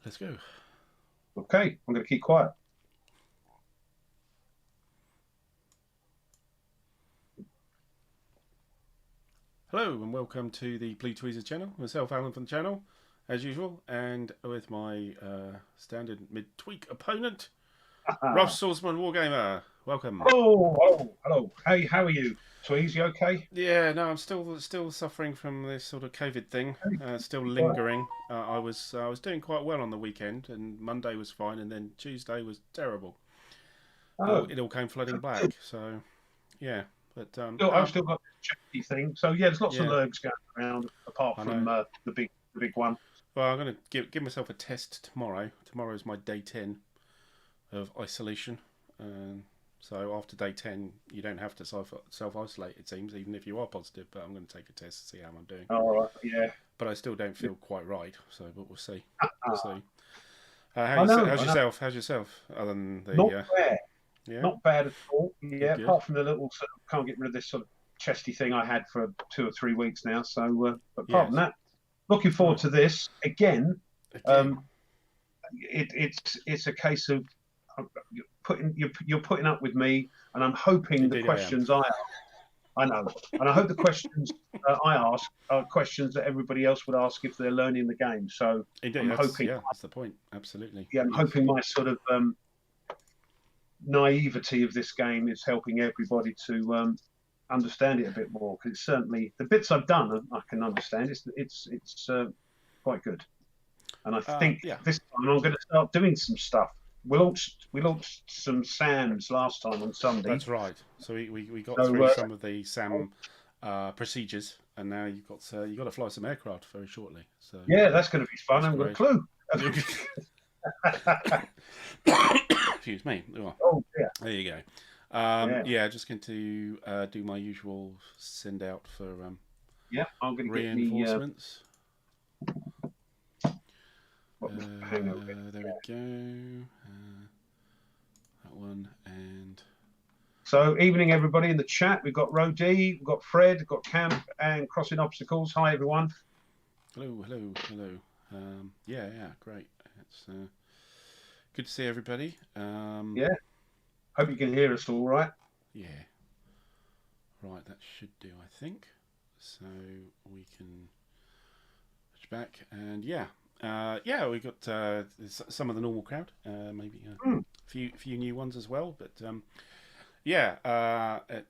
Let's go. Okay, I'm going to keep quiet. Hello and welcome to the Blue Tweezers channel. Myself, Alan, from the channel, as usual, and with my standard mid-tweak opponent, Rough Swordsman Wargamer. Welcome. Hello. Hey, how are you? Tweez, you okay? Yeah, no, I'm still suffering from this sort of COVID thing. Still Right. lingering. I was doing quite well on the weekend, and Monday was fine, and then Tuesday was terrible. Oh, It all came flooding back. So yeah, but I've still got the chesty thing. So yeah, there's lots of yeah, lurgs going around apart I from know. the big one. Well, I'm going to give myself a test tomorrow. Tomorrow is my day 10 of isolation. So after day 10, you don't have to self-isolate, it seems, even if you are positive. But I'm going to take a test to see how I'm doing. All right, yeah. But I still don't feel quite right. But we'll see. We'll Ah, see. I know, How's I know. yourself? How's yourself? Other than Not the bad, yeah, not bad at all. good, Yeah, good. apart from the little sort of can't get rid of this sort of chesty thing I had for 2 or 3 weeks now. So, but apart from Yes. that, looking forward Oh, to this again. again. Um, it's a case of you're putting up with me, and I'm hoping the Indeed, I am. questions I know, and I hope the questions I ask are questions that everybody else would ask if they're learning the game. So Indeed, I'm hoping, that's the point. Absolutely. yeah, I'm Yes. hoping my sort of naivety of this game is helping everybody to understand it a bit more, because certainly the bits I've done I can understand. It's quite good. And I think Yeah. this time I'm going to start doing some stuff. We launched some SAMs last time on Sunday, That's right. So we got so through some of the SAM procedures, and now you've got to fly some aircraft very shortly. So yeah, that's going to be fun. I that's haven't got a great. clue. Excuse me. Oh, Oh yeah, there you go. yeah, Yeah, just going to do my usual send out for yeah. I'm going to get the reinforcements. hang on a bit. There we go. That one and So evening everybody in the chat. We've got Rodi, we've got Fred, we've got Camp, and Crossing Obstacles. Hi everyone. hello. Yeah, great. It's good to see everybody. Yeah, hope you can hear us all right. Yeah, right. That should do, I think. So we can switch back, and yeah, we got some of the normal crowd, maybe Hmm. a few new ones as well. But yeah,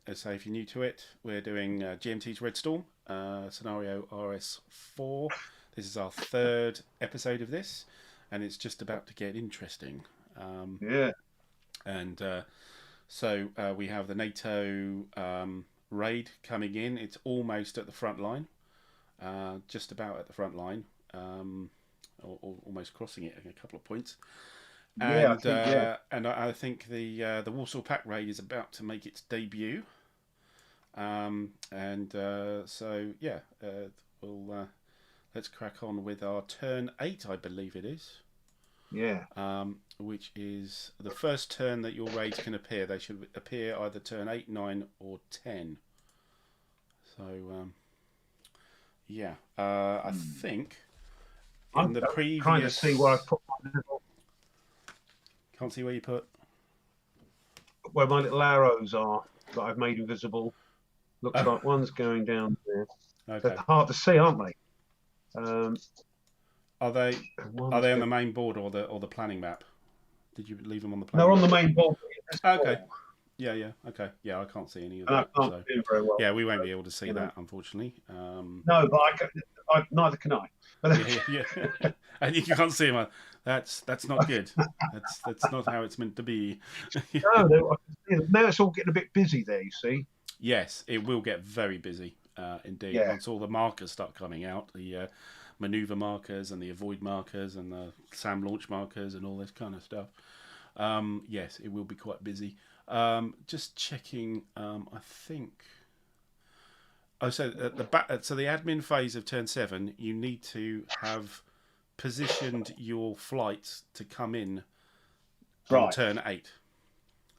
as say if you're new to it, we're doing GMT's Red Storm scenario RS4. This is our third episode of this, and it's just about to get interesting. Um, Yeah, and So we have the NATO raid coming in. It's almost at the front line, just about at the front line, or almost crossing it a couple of points. yeah, I think yeah, And I think the Warsaw Pact raid is about to make its debut. So yeah, we'll let's crack on with our turn 8, I believe it is. yeah. Which is the first turn that your raids can appear. They should appear either turn 8, 9, or 10. So, yeah. I think in I'm the trying to see where I previous. put my little, Can't see where you put. arrows are that I've made invisible. Looks Oh, like one's going down there. They're okay. hard to see, aren't they? Um, Are they one's on going. the main board or the planning map? Did you leave them on the They're planning on the map? main board. Okay. Yeah. Okay. Yeah, I can't see any of And I that. can't So, see them very well. yeah, we won't So, be able to see you know, that, unfortunately. no, but neither can I. Yeah. And you can't see him. That's not good. That's not how it's meant to be. No, now it's all getting a bit busy there. You see? Yes, it will get very busy, indeed. Yeah, Once all the markers start coming out, the maneuver markers and the avoid markers and the SAM launch markers and all this kind of stuff. Yes, it will be quite busy. Just checking. I think. Oh, so so the admin phase of turn 7, you need to have positioned your flights to come in on right. turn 8.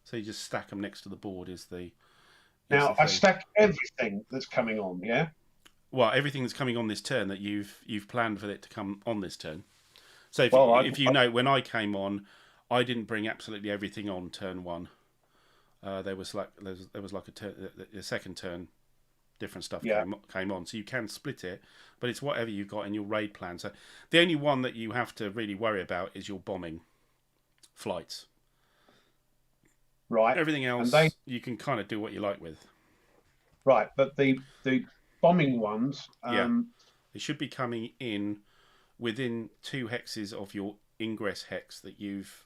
So you just stack them next to the board is the Now I thing. stack everything that's coming on. Yeah. Well, everything that's coming on this turn that you've planned for it to come on this turn. So Well, if you know, when I came on, I didn't bring absolutely everything on turn one. There was like a second turn, different stuff came on. So you can split it, but it's whatever you've got in your raid plan. So the only one that you have to really worry about is your bombing flights. Right. Everything else you can kind of do what you like with. Right, but the bombing ones, they should be coming in within 2 hexes of your ingress hex that you've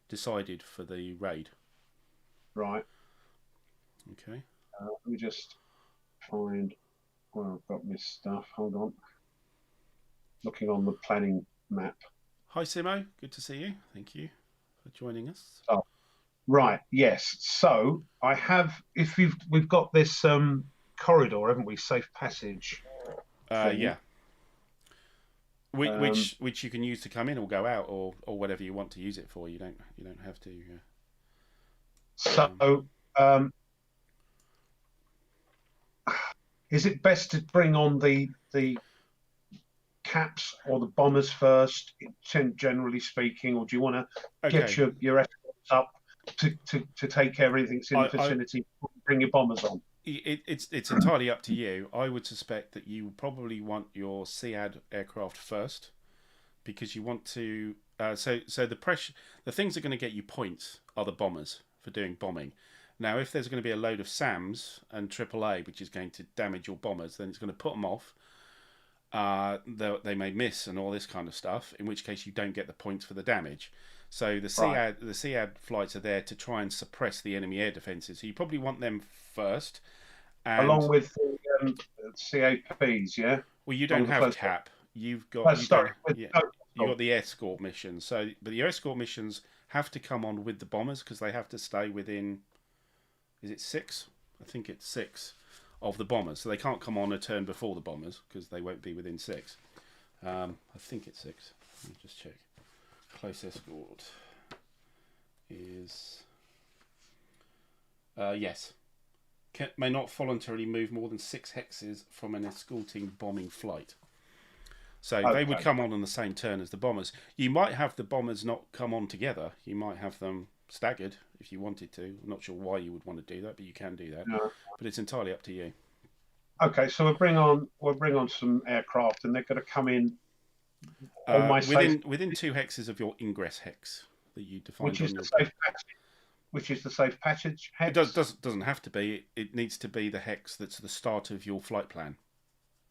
decided for the raid. Right. Okay. Let me just find where I've got my stuff. Hold on. Looking on the planning map. Hi Simo, good to see you. Thank you for joining us. Oh, right. Yes. So I have. If we've got this corridor, haven't we? Safe passage. Yeah. Which you can use to come in or go out, or whatever you want to use it for. You don't have to. So, is it best to bring on the caps or the bombers first, generally speaking, or do you want to get your escorts up to take care of everything that's in the vicinity, bring your bombers on? It's entirely up to you. I would suspect that you probably want your SEAD aircraft first, because you want to. So the things that are going to get you points are the bombers for doing bombing. Now, if there's going to be a load of SAMs and AAA, which is going to damage your bombers, then it's going to put them off. They may miss and all this kind of stuff, in which case you don't get the points for the damage. So the SEAD flights are there to try and suppress the enemy air defences. So you probably want them first. And along with the CAPs, yeah? Well, you don't have cap. You've got you've got the escort missions. So, but the escort missions have to come on with the bombers because they have to stay within. Is it 6? I think it's 6 of the bombers. So they can't come on a turn before the bombers because they won't be within 6. I think it's 6. Let me just check. Close escort is yes. May not voluntarily move more than 6 hexes from an escorting bombing flight. So they would come on the same turn as the bombers. You might have the bombers not come on together. You might have them staggered if you wanted to. I'm not sure why you would want to do that, but you can do that. No. But it's entirely up to you. Okay, so we'll bring on some aircraft, and they're going to come in on my within 2 hexes of your ingress hex that you define. Which is the safe passage. Which is the safe passage hex? It doesn't have to be. It needs to be the hex that's the start of your flight plan.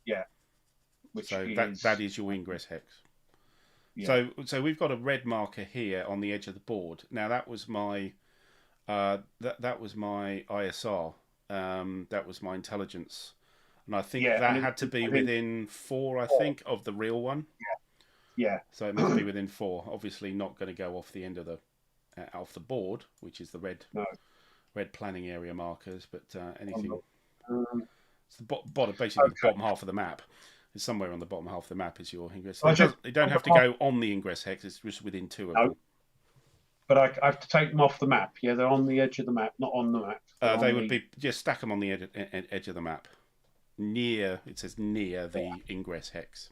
Yeah. That is your ingress hex. Yeah. So we've got a red marker here on the edge of the board. Now that was my that was my ISR. That was my intelligence, and I think that had to be within 4. I think of the real one. Yeah. So it must be within 4. Obviously, not going to go off the end of the off the board, which is the red planning area markers, but anything. It's the basically the bottom half of the map. It's somewhere on the bottom half of the map is your ingress. So they don't have to go on the ingress hex. It's just within 2 of them. But I have to take them off the map. Yeah, they're on the edge of the map, not on the map. They would be just stack them on the edge of the map. It says near the ingress hex.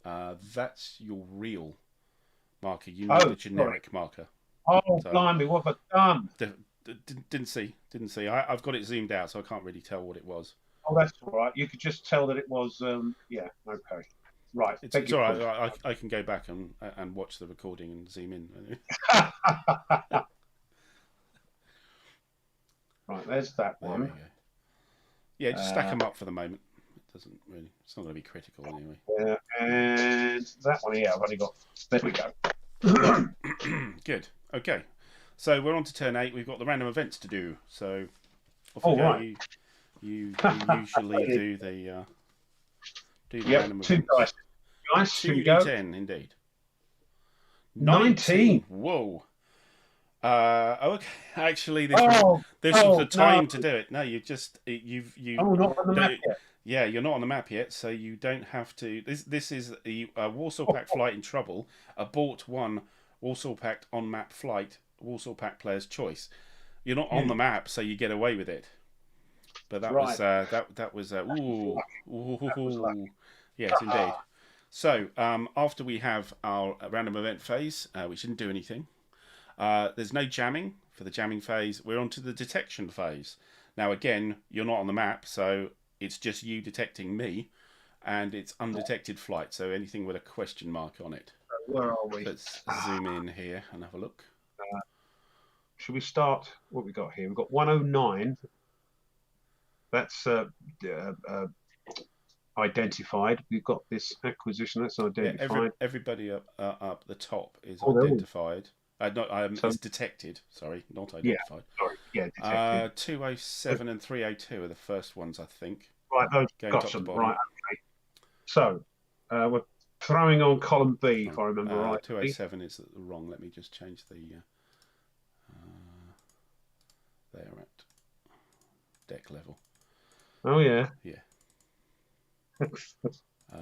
That's your real marker. You know the generic marker. Oh, blimey, what have I done? Didn't see. I've got it zoomed out, so I can't really tell what it was. Oh, that's all right. You could just tell that it was. Okay. Right. It's all right. I can go back and watch the recording and zoom in. Right, there's that one. There we go. Yeah, just stack them up for the moment. It doesn't really. It's not going to be critical anyway. Yeah, and that one here, I've only got. There we go. Good. Okay. So we're on to turn 8. We've got the random events to do. So off you go. Right. You usually do the random 2 events. Nice. 2d10 indeed. 19. Whoa. Okay. Actually, this was the time to do it. No, you've. not on the map yet. Yeah, you're not on the map yet, so you don't have to. This is a Warsaw Pact flight in trouble. Abort 1 Warsaw Pact on map flight. Warsaw Pact player's choice. You're not on the map, so you get away with it. But that was that was ooh. Yes, indeed. So after we have our random event phase, which didn't do anything, there's no jamming for the jamming phase. We're on to the detection phase. Now again, you're not on the map, so it's just you detecting me, and it's undetected flight, so anything with a question mark on it. Where are we? Let's zoom in here and have a look. Should we start? What we got here? We've got 109. That's identified. We've got this acquisition. That's identified. Yeah, everybody up the top is identified. It's detected. Sorry, not identified. Yeah, sorry. Yeah, detected. 207 and 302 are the first ones, I think. Right, those got them. Right, okay. So we're throwing on column B, if I remember right. 207 is wrong. Let me just change the. They're at deck level. Oh yeah. Yeah.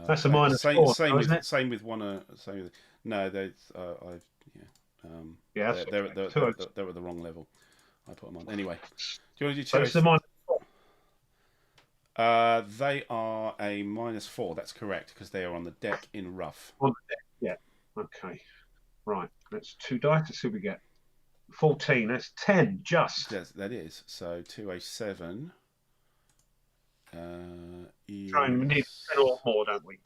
That's a minus four. Same with one. Same with no. They. Yeah. They're at the wrong level. I put them on anyway. Do you want to do so it's the minus four. They are a -4. That's correct because they are on the deck in rough. On the deck. Yeah. Okay. Right. That's 2 dice. Let's see what we get. 14. That's 10. Just. Yes, that is. So 207. We need 10 or more, don't we?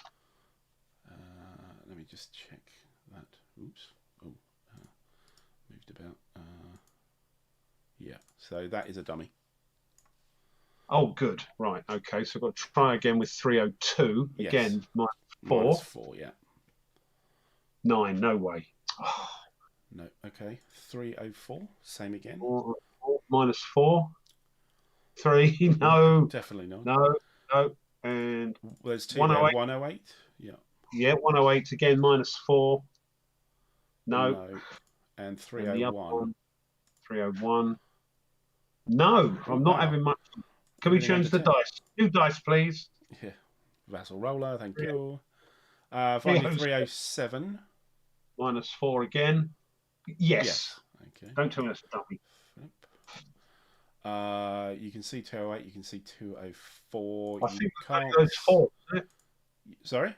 Let me just check that. Oops. Oh, moved about. Yeah. So that is a dummy. Oh, good. Right. Okay. So I've got to try again with 302. Yes. Again, -4. -4. Yeah. 9. No way. Oh. No. Okay. 304. Same again. -4. 3. No. Definitely not. No. And there's 2 there. 108. Yeah. Yeah. 108 again. -4. No. And 301. 301. No, I'm not having much. Can we change the dice? 2 dice, please. Yeah. Vassal roller. Thank you. Finally, 307. -4 again. Yes. Okay. Don't tell me that's a dummy. You can see 208. You can see 204. I think there's 4. Isn't it? Sorry.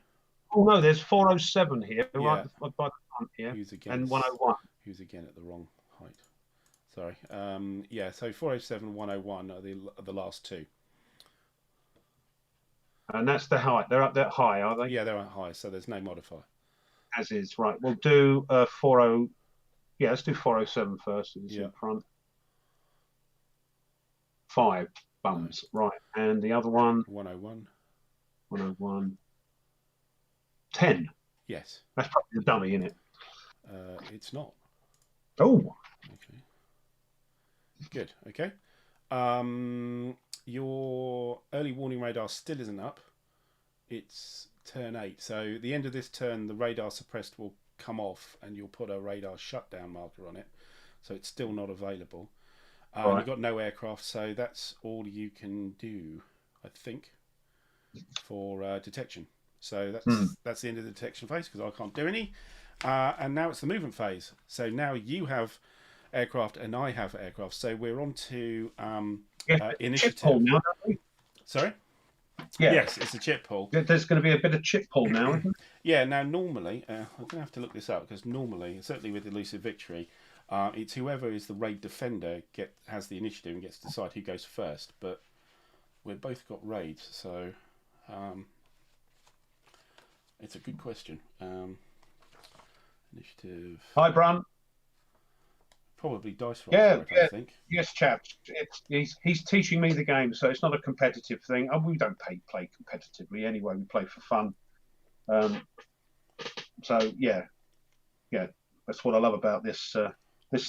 Oh no, there's 407 here, yeah. right by the front here, and 101. Who's again at the wrong height? Sorry. Yeah. So 407, 101 are the last 2. And that's the height. They're up that high, are they? Yeah, they're up high. So there's no modifier. As is, right. We'll do 40. Yeah, let's do 407 first. It's in front. 5 bums, right. And the other one? 101. 101. 10. Yes. That's probably the dummy, isn't it? It's not. Oh. Okay. Good. Okay. Your early warning radar still isn't up. It's turn 8. So the end of this turn, the radar suppressed will come off, and you'll put a radar shutdown marker on it. So it's still not available. Right. You've got no aircraft, so that's all you can do, I think, for detection. So that's the end of the detection phase because I can't do any. And now it's the movement phase. So now you have aircraft and I have aircraft. So we're on to initiative. Chip pull now, don't we? Sorry? Yeah. Yes, it's a chip pull. There's going to be a bit of chip pull now, isn't it? Yeah, now normally, I'm going to have to look this up because normally, certainly with Elusive Victory, it's whoever is the raid defender has the initiative and gets to decide who goes first. But we've both got raids, so it's a good question. Initiative. Hi, Bran. Probably dice roll for it, I think. Yes, chaps. He's teaching me the game, so it's not a competitive thing. We don't play competitively anyway. We play for fun. So yeah, that's what I love about this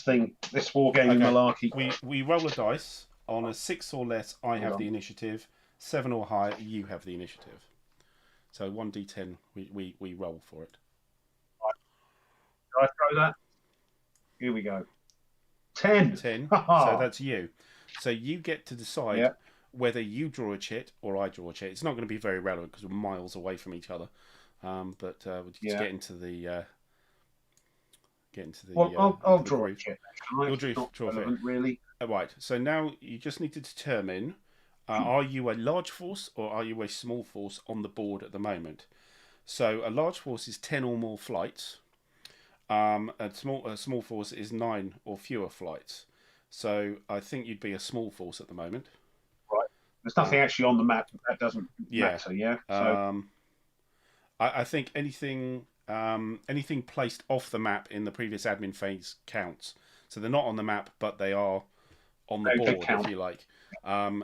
thing, this wargaming malarkey. We roll a dice. On a 6 or less, I have the initiative. 7 or higher, you have the initiative. So 1d10, we roll for it. Right. Can I throw that? Here we go. 10. 10. So that's you. So you get to decide whether you draw a chit or I draw a chit. It's not going to be very relevant because we're miles away from each other. But we'll just get into the. I'll draw a chit. You'll draw for it. Really. Right. So now you just need to determine: are you a large force or are you a small force on the board at the moment? So a large force is 10 or more flights. A small force is 9 or fewer flights. So I think you'd be a small force at the moment. Right. There's nothing actually on the map. That doesn't Yeah. matter. Yeah. So I think anything placed off the map in the previous admin phase counts. So they're not on the map, but they are on the they board, count. if you like.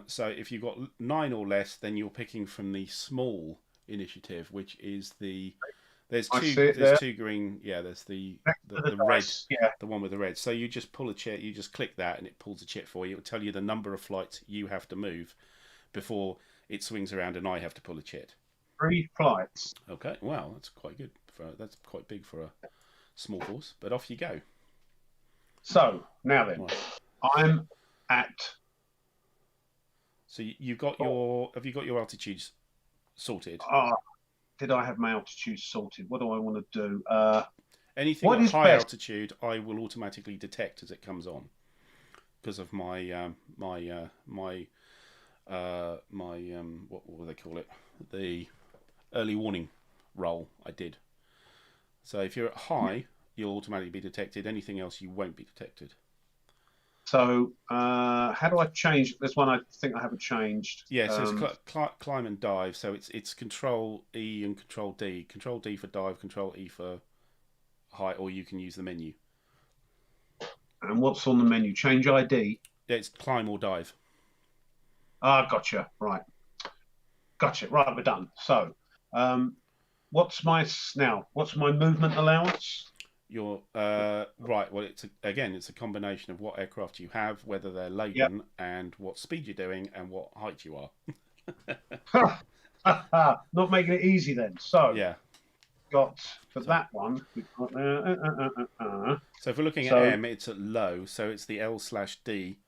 So if you've got 9 or less, then you're picking from the small initiative, which is the I see it there. two green. Yeah, there's the Next to the red, dice. Yeah. the one with the red. So you just pull a chit, you just click that, and it pulls a chit for you. It'll tell you the number of flights you have to move before it swings around, and I have to pull a chit. 3 flights. Okay, well that's quite good. That's quite big for a small force. But off you go. So now then, Right. I'm at. So you've got your. Have you got your altitudes sorted? Did I have my altitude sorted? What do I want to do? Anything at high altitude, I will automatically detect as it comes on, because of my what will they call it? The early warning roll I did. So if you're at high, you'll automatically be detected. Anything else, you won't be detected. So how do I change? There's one I think I haven't changed. Yeah, so it's climb and dive. So it's Control E and Control D. Control D for dive, Control E for height, or you can use the menu. And what's on the menu? Change ID. Yeah, it's climb or dive. Gotcha. Right. Gotcha. Right, we're done. So, what's my movement allowance? You're right. Well, it's a combination of what aircraft you have, whether they're laden, and what speed you're doing, and what height you are. Not making it easy then. So yeah, got for that one. We've got, So if we're looking at M, it's at low. So it's the L/D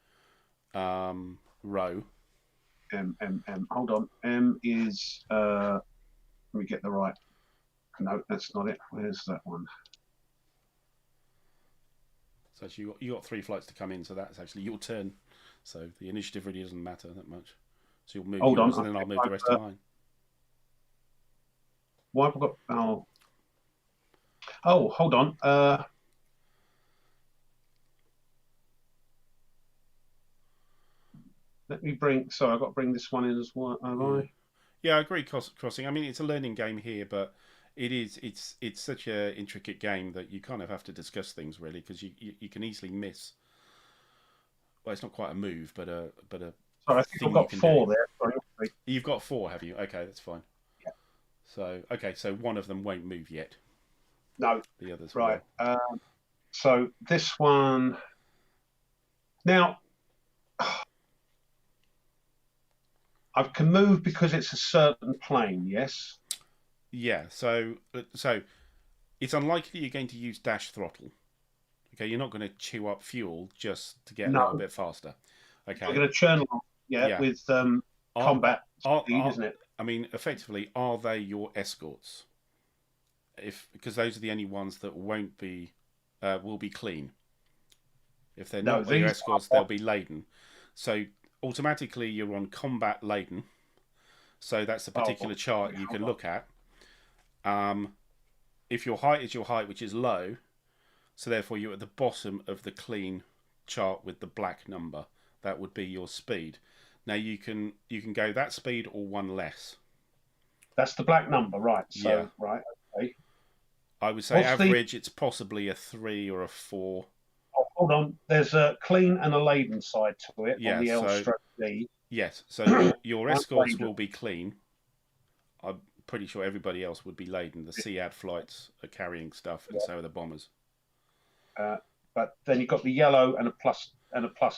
row. M. Hold on. M is. Let me get the right. No, that's not it. Where's that one? So you got 3 flights to come in, so that's actually your turn. So the initiative really doesn't matter that much. So you'll move yours, and then I'll move the rest of mine. Why have I got? Oh, hold on. Let me bring. Sorry, I've got to bring this one in as well. Yeah, I agree. Crossing. I mean, it's a learning game here, but it's such an intricate game that you kind of have to discuss things really, because you can easily miss. Well, it's not quite a move, but a. Sorry, I think I've got 4 there. Sorry. You've got 4, have you? Okay, that's fine. Yeah. So one of them won't move yet. No. The others right. will. So this one. Now, I can move because it's a certain plane. Yes. Yeah. So it's unlikely you're going to use dash throttle. Okay, you're not going to chew up fuel just to get a little bit faster. Okay. You're going to churn along, with combat speed, isn't it? I mean, effectively, are they your escorts? Because those are the only ones that will be clean. If they're not your escorts, they'll be laden. So automatically, you're on combat laden. So that's a particular chart you can look at. If your height is your height, which is low, so therefore you're at the bottom of the clean chart with the black number. That would be your speed. Now you can go that speed or one less. That's the black number, right? So yeah. Right, okay. I would say average. It's possibly a 3 or a 4. Oh, hold on. There's a clean and a laden side to it on the L/D. Yes. So your escorts will be clean. I'm pretty sure everybody else would be laden. The SEAD flights are carrying stuff, and so are the bombers. But then you've got the yellow and a plus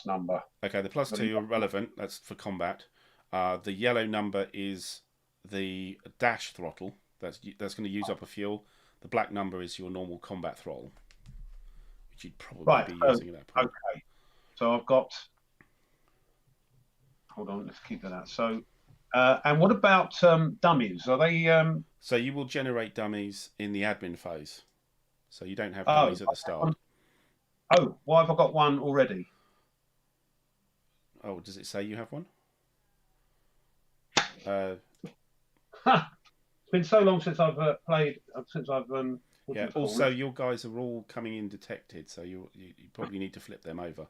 number. Okay, the +2 are relevant. That's for combat. The yellow number is the dash throttle. That's going to use up a fuel. The black number is your normal combat throttle, which you'd probably be using at that point. Okay. So I've got. Hold on, let's keep that out. So, and what about dummies? Are they? So you will generate dummies in the admin phase. So you don't have dummies at the start. Why have I got one already? Oh, does it say you have one? been so long since I've played. Since I've yeah. Also, your guys are all coming in detected, so you probably need to flip them over.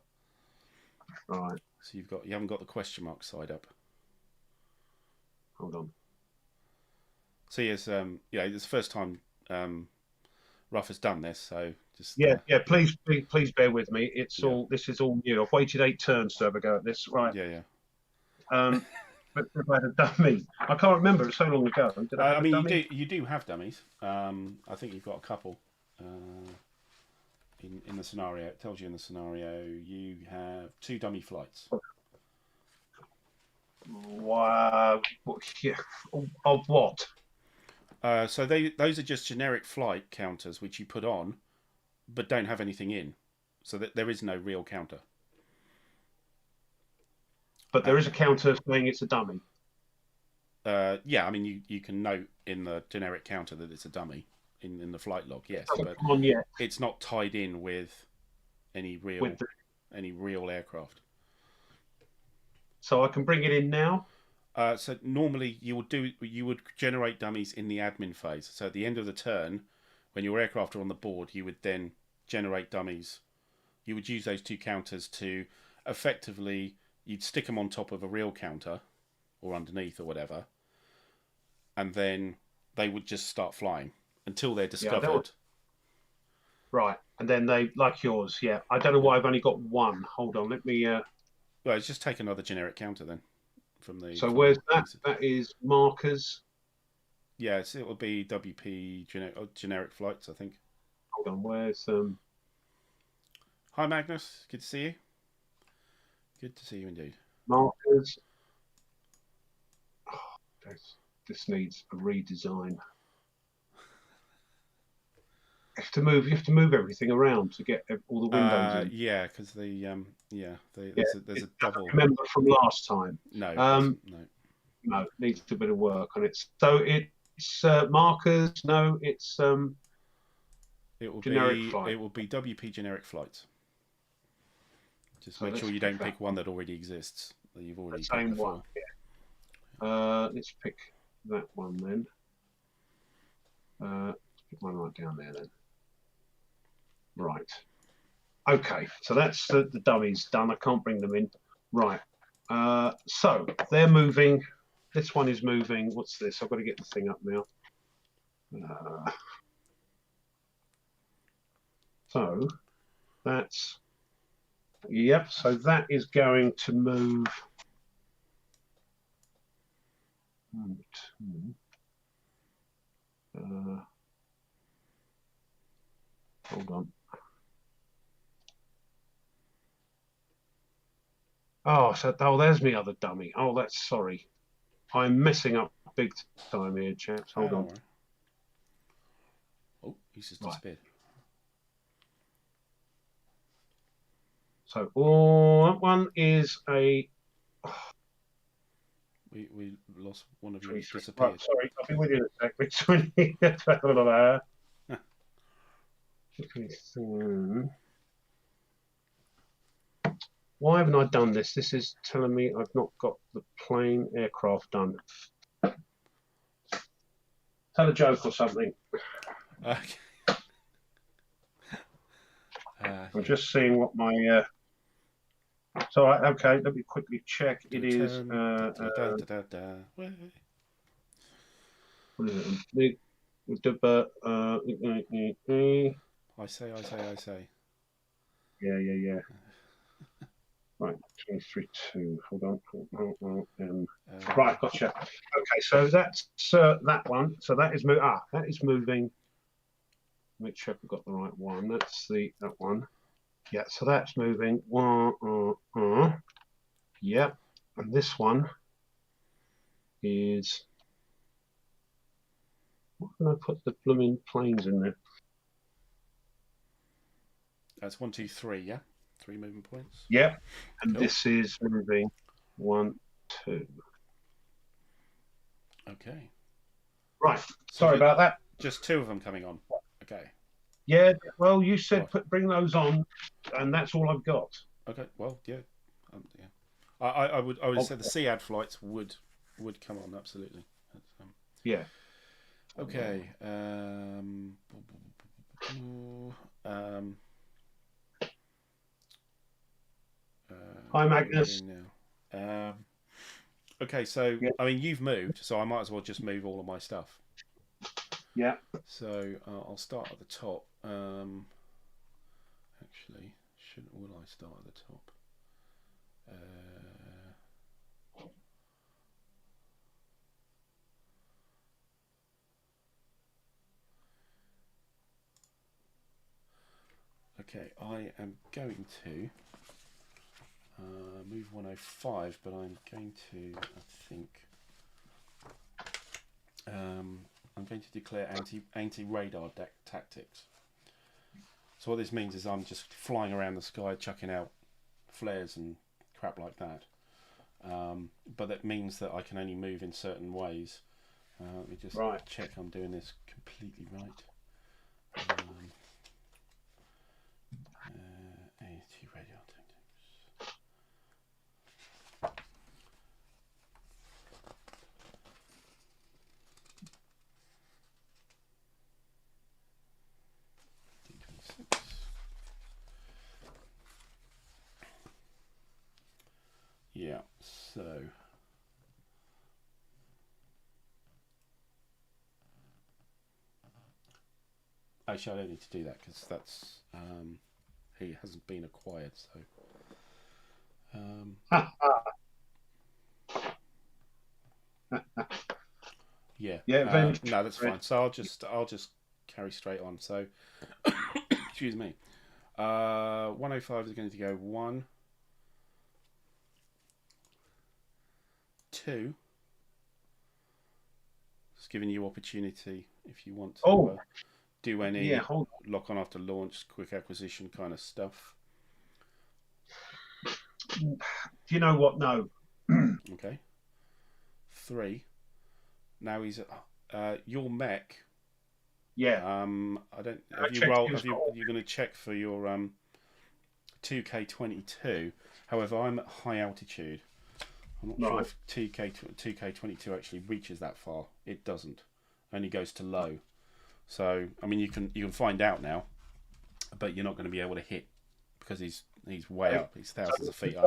Right. So you haven't got the question mark side up. Hold on. So yes, yeah, it's the first time Rough has done this, so just yeah. Please bear with me. This is all new. I've waited 8 turns to have a go at this. Right. Yeah. But if I had a dummy, I can't remember. It's so long ago. Did I have a dummy? you do have dummies. I think you've got a couple. In the scenario, it tells you in the scenario you have 2 dummy flights. Wow. Yeah. Of what? So those are just generic flight counters which you put on, but don't have anything in, so that there is no real counter. But there is a counter saying it's a dummy. Yeah, I mean you can note in the generic counter that it's a dummy in the flight log, yes, but it's not tied in with any real aircraft. So I can bring it in now. So normally you would generate dummies in the admin phase. So at the end of the turn, when your aircraft are on the board, you would then generate dummies. You would use those 2 counters to effectively, you'd stick them on top of a real counter or underneath or whatever, and then they would just start flying until they're discovered. Right, and then they, like yours, yeah. I don't know why I've only got 1. Hold on, let me... Well, just take another generic counter then. So where's that? That is markers. Yeah, it will be WP generic flights, I think. Hold on, where's... Hi, Magnus. Good to see you. Good to see you indeed. Markers. Oh, this needs a redesign. You have to move everything around to get all the windows in. Yeah, because there's a double. Remember from last time? No, no, needs a bit of work on it. So it's markers. No, it's it will generic flight. It will be WP generic flights. Just make sure you don't pick one that already exists that you've already picked before. One. Yeah. Let's pick that one then. Let's put one right down there then. Right. Okay, so that's the dummies done. I can't bring them in. Right. So they're moving. This one is moving. What's this? I've got to get the thing up now. So that's... Yep, so that is going to move... hold on. Oh, there's me other dummy. Oh, that's sorry. I'm messing up big time here, chaps. Hold on. Oh, he's just disappeared. So, that one is a... We lost one of you. Disappeared. Right, sorry, I'll be with you in a sec. Why haven't I done this? This is telling me I've not got the plane aircraft done. Tell a joke or something. Okay. I'm just seeing what my... So, okay, let me quickly check. It is... what is it? I say. Yeah. Right, 23.2. Hold on. Right, gotcha. Okay, so that's that one. So that is that is moving. Make sure I've got the right one. That's that one. Yeah, so that's moving. Yeah, and this one is... What can I put the blooming planes in there? That's 1, 2, 3, yeah? 3 moving points. Yep, and this is moving 1, 2. Okay. Right. Sorry about that. Just 2 of them coming on. Okay. Yeah. Well, you said bring those on, and that's all I've got. Okay. Well, yeah. I would say the SEAD flights would come on absolutely. Yeah. Okay. Hi, Magnus. Okay, so Yeah. I mean you've moved, so I might as well just move all of my stuff. Yeah. So I'll start at the top. Actually, will I start at the top? Okay, I am going to move 105, but I'm going to, I think, I'm going to declare anti-radar tactics. So what this means is I'm just flying around the sky, chucking out flares and crap like that. But that means that I can only move in certain ways. Let me just check I'm doing this completely right. Anti-radar tactics. D26. Yeah, so actually I don't need to do that because that's he hasn't been acquired, so yeah. No, that's fine. So I'll just carry straight on. So excuse me. 105 is going to go 1, 2. Just giving you opportunity if you want to do any lock on after launch, quick acquisition kind of stuff. Do you know what? No. Okay. 3. Now he's your mech. Yeah. I don't. Have you rolled? You're going to check for your 2K22. However, I'm at high altitude. I'm not sure if 2K22 actually reaches that far. It doesn't. Only goes to low. So I mean, you can find out now, but you're not going to be able to hit because he's way up. He's thousands of feet up.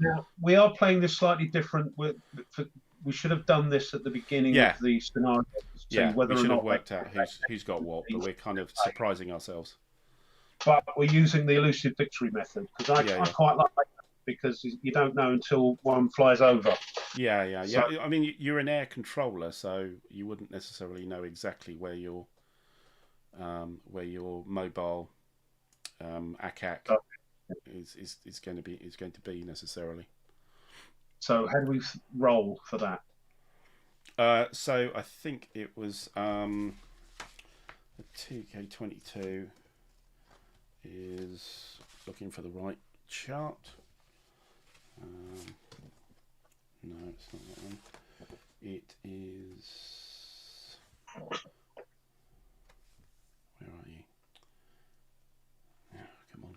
Now we are playing this slightly different. We should have done this at the beginning of the scenario. Yeah, we should have worked out who's got what, but we're kind of surprising ourselves. But we're using the elusive victory method because I quite like that because you don't know until one flies over. Yeah. I mean, you're an air controller, so you wouldn't necessarily know exactly where your mobile ACAC is going to be necessarily. So how do we roll for that? So I think it was the 2K22 is looking for the right chart. No, it's not that one. It is. Where are you? Yeah, come on.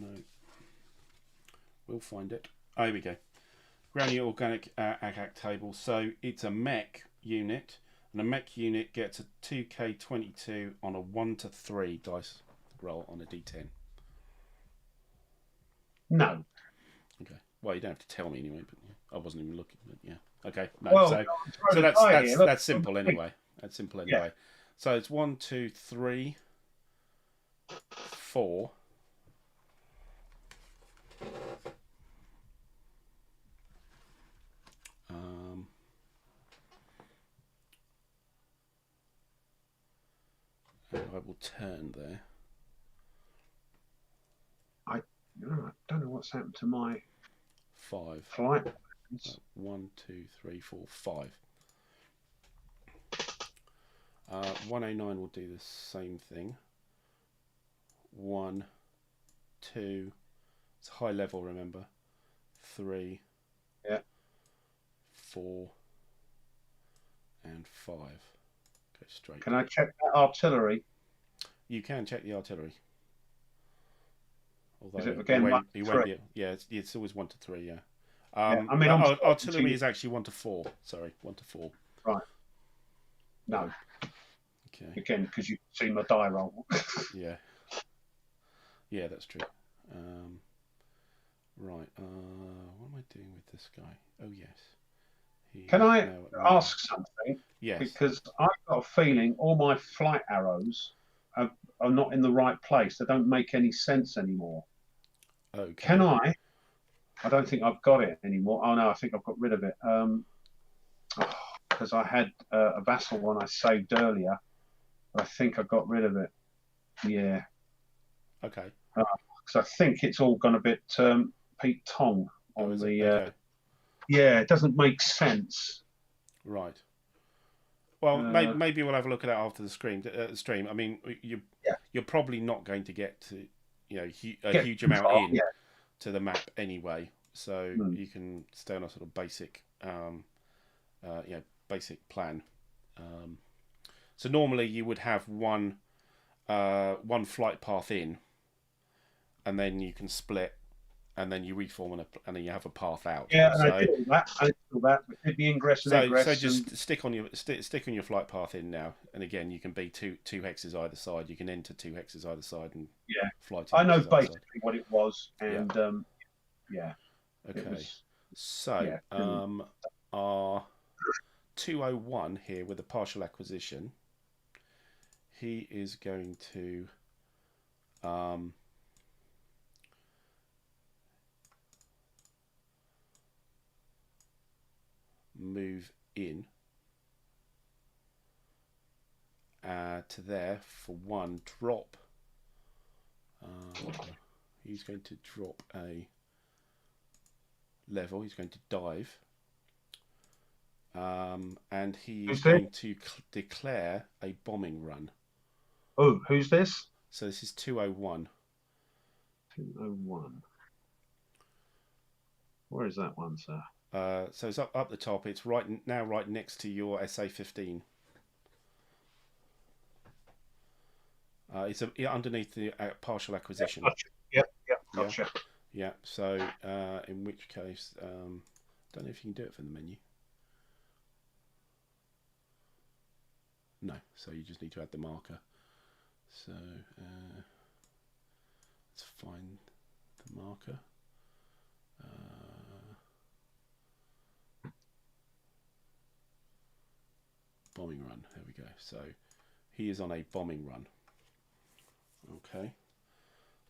No. We'll find it. Oh, here we go. Granular organic ACAC table. So it's a mech unit, and a mech unit gets a 2K22 on a 1 to 3 dice roll on a D10. No. Okay. Well, you don't have to tell me anyway, but I wasn't even looking. But yeah. Okay. No. Well, so that's simple anyway. That's simple anyway. Yeah. So it's 1, 2, 3, 4. I will turn there. I don't know what's happened to my 5 flight. 1, 2, 3, 4, 5. 109 will do the same thing. 1, 2. It's high level, remember. 3. Yeah. 4 and 5. Go straight. Can I check that artillery? You can check the artillery. Although is it again he won't be. Yeah, it's always 1 to 3. Yeah. Yeah, I mean, I'm artillery is actually 1 to 4. Sorry, 1 to 4. Right. No. Okay. Again, because you see my die roll. Yeah. Yeah, that's true. Right. What am I doing with this guy? Oh yes. Can I ask something? Yes. Because I've got a feeling all my flight arrows are not in the right place. They don't make any sense anymore. Okay. Can I? I don't think I've got it anymore. Oh no, I think I've got rid of it. Because I had a vassal one I saved earlier. I think I got rid of it. Yeah. Okay. Because I think it's all gone a bit Pete Tong on the. Okay. Yeah, it doesn't make sense. Right. Well, maybe we'll have a look at that after the stream. I mean, you're probably not going to get to a huge amount to the map anyway, so you can stay on a sort of basic basic plan. So normally you would have one flight path in, and then you can split, and then you reform, and then you have a path out. Yeah, so, I did all that. I did all that. We did the ingress and egress. So just stick on your flight path in now, and again you can be two hexes either side. You can enter 2 hexes either side and fly. I know basically what it was, and Okay. So our 201 here with a partial acquisition. He is going to move in to there for 1 drop. He's going to drop a level. He's going to dive. And he is going to declare a bombing run. Oh, who's this? So this is 201. 201. Where is that one, sir? So it's up the top. It's right next to your SA15. It's underneath the partial acquisition. Gotcha. Yeah. So in which case, don't know if you can do it from the menu. No. So you just need to add the marker. So let's find the marker. Bombing run. There we go. So he is on a bombing run. Okay.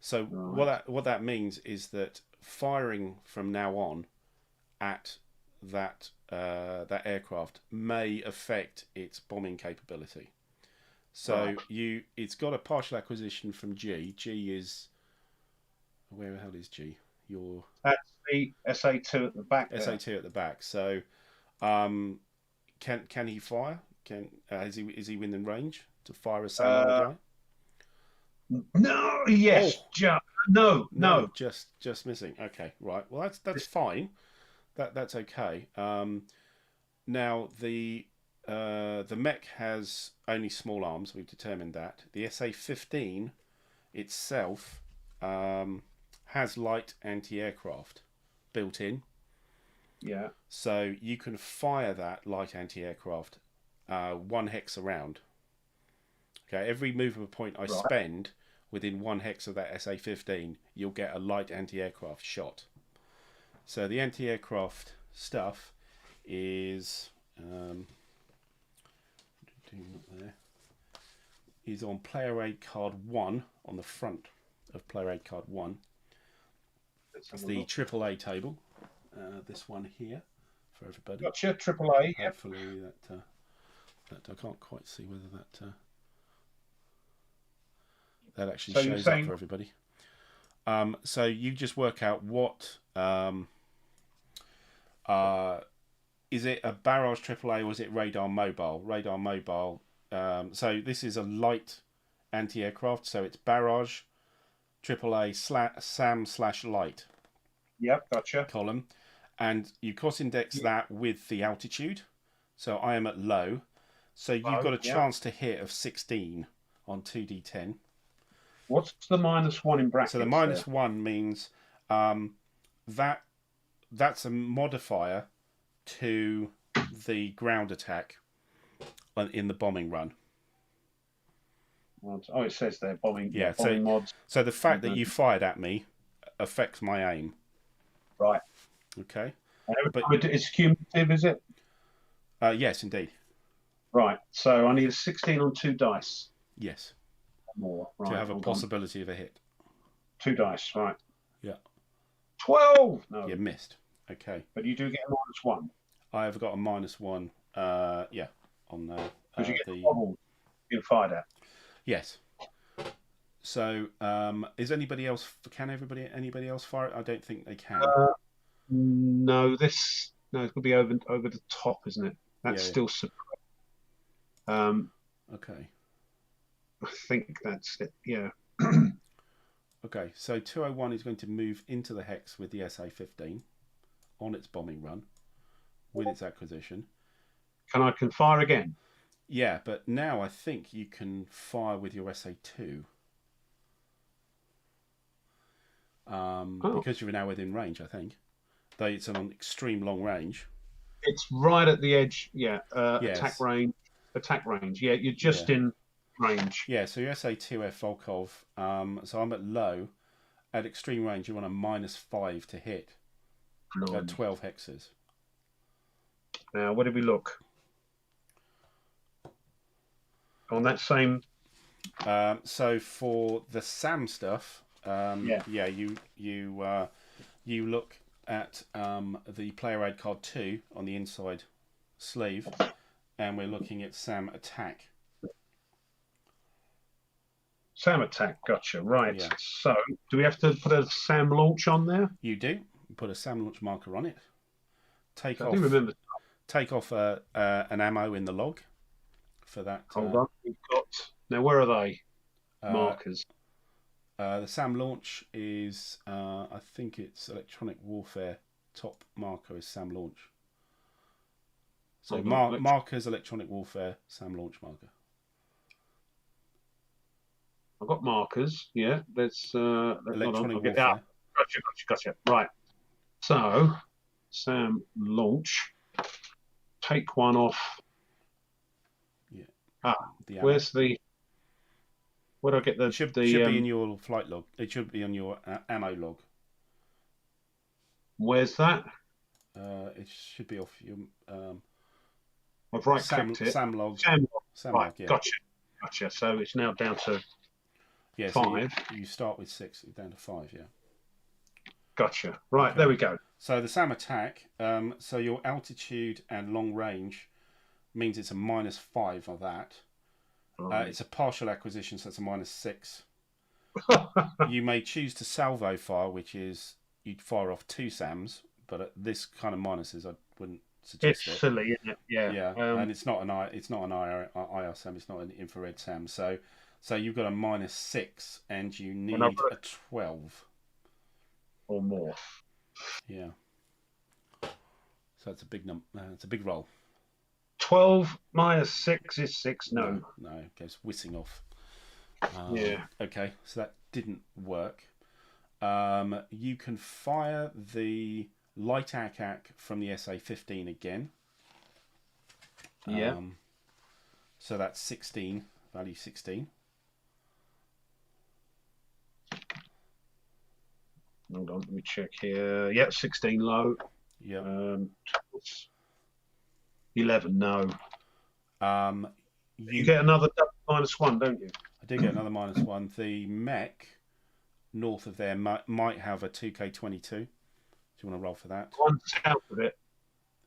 So what that means is that firing from now on at that aircraft may affect its bombing capability. So it's got a partial acquisition from G. G is, where the hell is G? That's the SA2 at the back. SA2 at the back. So can he fire? Is he within range to fire a SAM on the guy? No. Yes. No. Just missing. Okay. Right. Well, that's fine. That's okay. Now the mech has only small arms. We've determined that. The SA-15 itself has light anti-aircraft built in. Yeah. So you can fire that light anti-aircraft 1 hex around. Okay. Every movement point I spend within 1 hex of that SA-15, you'll get a light anti-aircraft shot. So the anti-aircraft stuff is is on player aid card 1 on the front of player aid card 1. It's the AAA table. This one here for everybody. Gotcha, AAA. Hopefully that I can't quite see whether that actually shows up for everybody. So you just work out what is it a barrage AAA or is it radar mobile? Radar mobile. So this is a light anti-aircraft. So it's barrage AAA SAM/light. Yep, gotcha. Column, and you cross index that with the altitude. So I am at low. So you've got a chance to hit of 16 on 2d10. What's the -1 in brackets? So the -1 means that that's a modifier to the ground attack in the bombing run. Mods. Oh, it says there bombing. Yeah, bombing mods. So the fact that you fired at me affects my aim. Right. Okay. But it's cumulative, is it? Yes, indeed. Right. So I need a 16 on 2 dice. Yes. More. Right. To have a possibility of a hit. 2 dice. Right. Yeah. 12. No. You missed. Okay. But you do get a -1. I have got a -1. Yeah. On because you get the bubble being fired at. Yes. So, is anybody else? Can anybody else fire it? I don't think they can. No, it's going to be over the top, isn't it? That's still suppressed. Okay. I think that's it. Yeah. Okay, so 201 is going to move into the hex with the SA-15 on its bombing run with its acquisition. Can I fire again? Yeah, but now I think you can fire with your SA-2. Because you're now within range, I think. Though it's an extreme long range. It's right at the edge, yeah. Yes. Attack range. Yeah, you're just in range. Yeah, so your SA-2F Volkov, so I'm at low. At extreme range, you want a -5 to hit. At 12 hexes. Now, where did we look? On that same... So for the SAM stuff, you look at the player aid card 2 on the inside sleeve, and we're looking at SAM attack. SAM attack, gotcha. Right. Yeah. So, do we have to put a SAM launch on there? You do. Put a SAM launch marker on it. Take off an ammo in the log for that. Hold on. We've got... Now, where are they? Markers. The SAM launch is, I think it's electronic warfare. Top marker is SAM launch. So markers, electronic warfare, SAM launch marker. I've got markers. Yeah, let's electronic warfare. Gotcha. Right. So, SAM launch. Take one off. Yeah. Where's the... Where do I get the... It should be in your flight log. It should be on your ammo log. Where's that? It should be off your... I've right-clicked it. SAM log. SAM log, yeah. Gotcha. So it's now down to 5. So you start with 6, down to 5, yeah. Gotcha. Right, okay. There we go. So the SAM attack, so your altitude and long range means it's a -5 of that. It's a partial acquisition, so it's a -6. You may choose to salvo fire, which is you'd fire off 2 SAMs, but at this kind of minuses, I wouldn't suggest it's silly, isn't it? Yeah. And it's not an IR SAM, it's not an infrared SAM. So you've got a -6, and you need a 12 or more. Yeah. So it's a big number. It's a big roll. 12 -6 is 6. No, it goes whizzing off. Yeah. Okay, so that didn't work. You can fire the light ACAC from the SA-15 again. Yeah. So that's 16, value 16. Hold on, let me check here. Yeah, 16 low. Yeah. 11, no. You get another -1, don't you? I do get another -1. The mech north of there might have a 2K22. Do you want to roll for that? One south of it.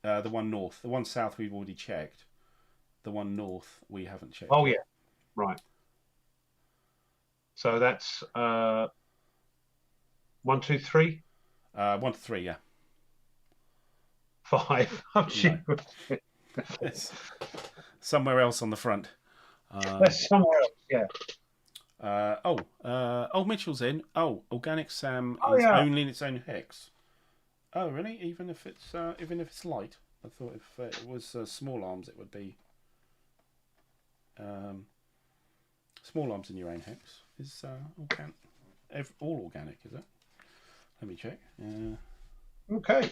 The one north. The one south we've already checked. The one north we haven't checked. Oh, yeah. Right. So that's 1, 2, 3? 1 to 3, yeah. 5. Oh, no. Somewhere else on the front. Somewhere else, yeah. Mitchell's in. Organic SAM is only in its own hex. Oh, really? Even if it's light? I thought if it was small arms, it would be. Small arms in your own hex is all organic, is it? Let me check. Okay.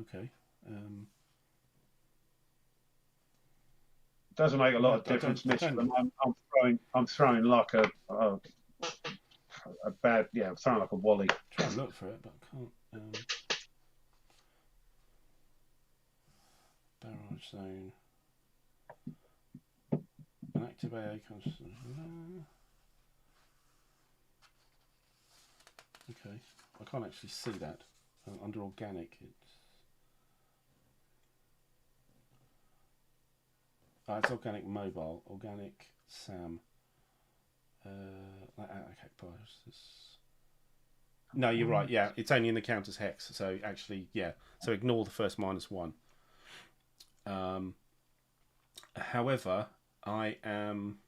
Okay. Doesn't make a lot of difference, Mitchell. I'm throwing like a bad, I'm throwing like a wally. Try and look for it, but I can't. Barrage zone. An active AA constant. Okay, I can't actually see that under organic. It's organic mobile, organic SAM. No, you're right. Yeah, it's only in the counters hex. So actually, yeah. So ignore the first -1. However, I am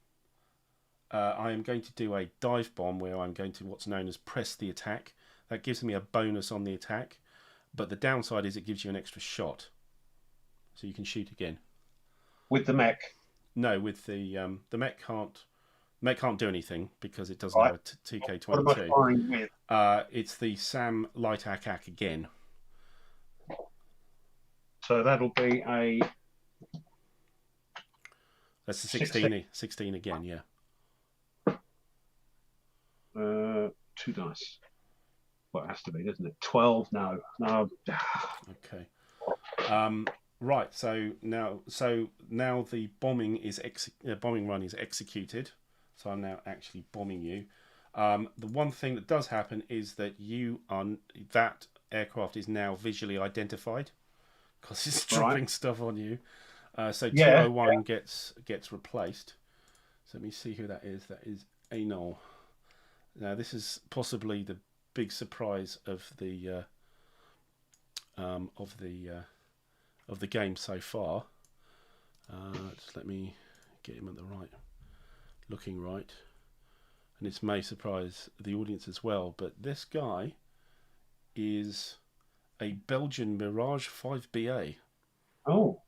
going to do a dive bomb where I'm going to what's known as press the attack. That gives me a bonus on the attack, but the downside is it gives you an extra shot, so you can shoot again. With the mech? No, with the mech can't. Mech can't do anything because it doesn't have a TK22. What am I firing with? It's the SAM light attack again. So that'll be a. That's the 16 again, yeah. 2 dice. Well, it has to be, doesn't it? 12. No. Okay. Right. So now the bombing run is executed. So I'm now actually bombing you. The one thing that does happen is that that aircraft is now visually identified because it's dropping stuff on you. So 201 gets replaced. So let me see who that is. That is Anol. Now this is possibly the big surprise of the game so far. Just let me get him at the right, looking right, and this may surprise the audience as well. But this guy is a Belgian Mirage 5BA. Oh.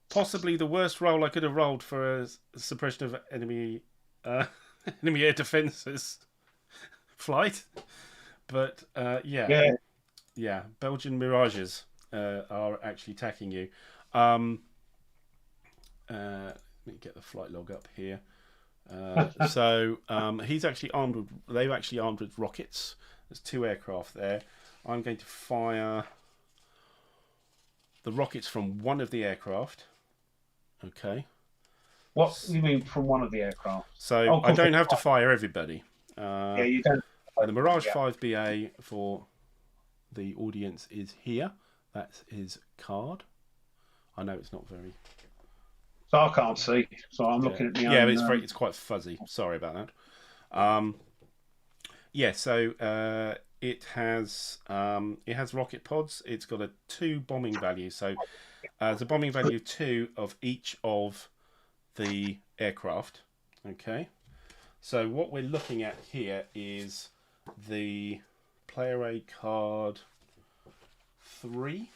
Possibly the worst roll I could have rolled for a suppression of enemy air defences flight. But yeah, Belgian Mirages are actually attacking you. Let me get the flight log up here. So he's actually armed with. They're actually armed with rockets. There's 2 aircraft there. I'm going to fire the rockets from one of the aircraft. Okay. What do you mean from one of the aircraft? So I don't have to fire everybody. Yeah, you don't. And the Mirage 5BA for the audience is here. That's his card. I know it's not very. So I can't see. So I'm looking at the. Yeah, but it's quite fuzzy. Sorry about that. Yeah, so it has rocket pods. It's got a 2 bombing value. So there's a bombing value of 2 of each of the aircraft. Okay. So what we're looking at here is the player aid card 3.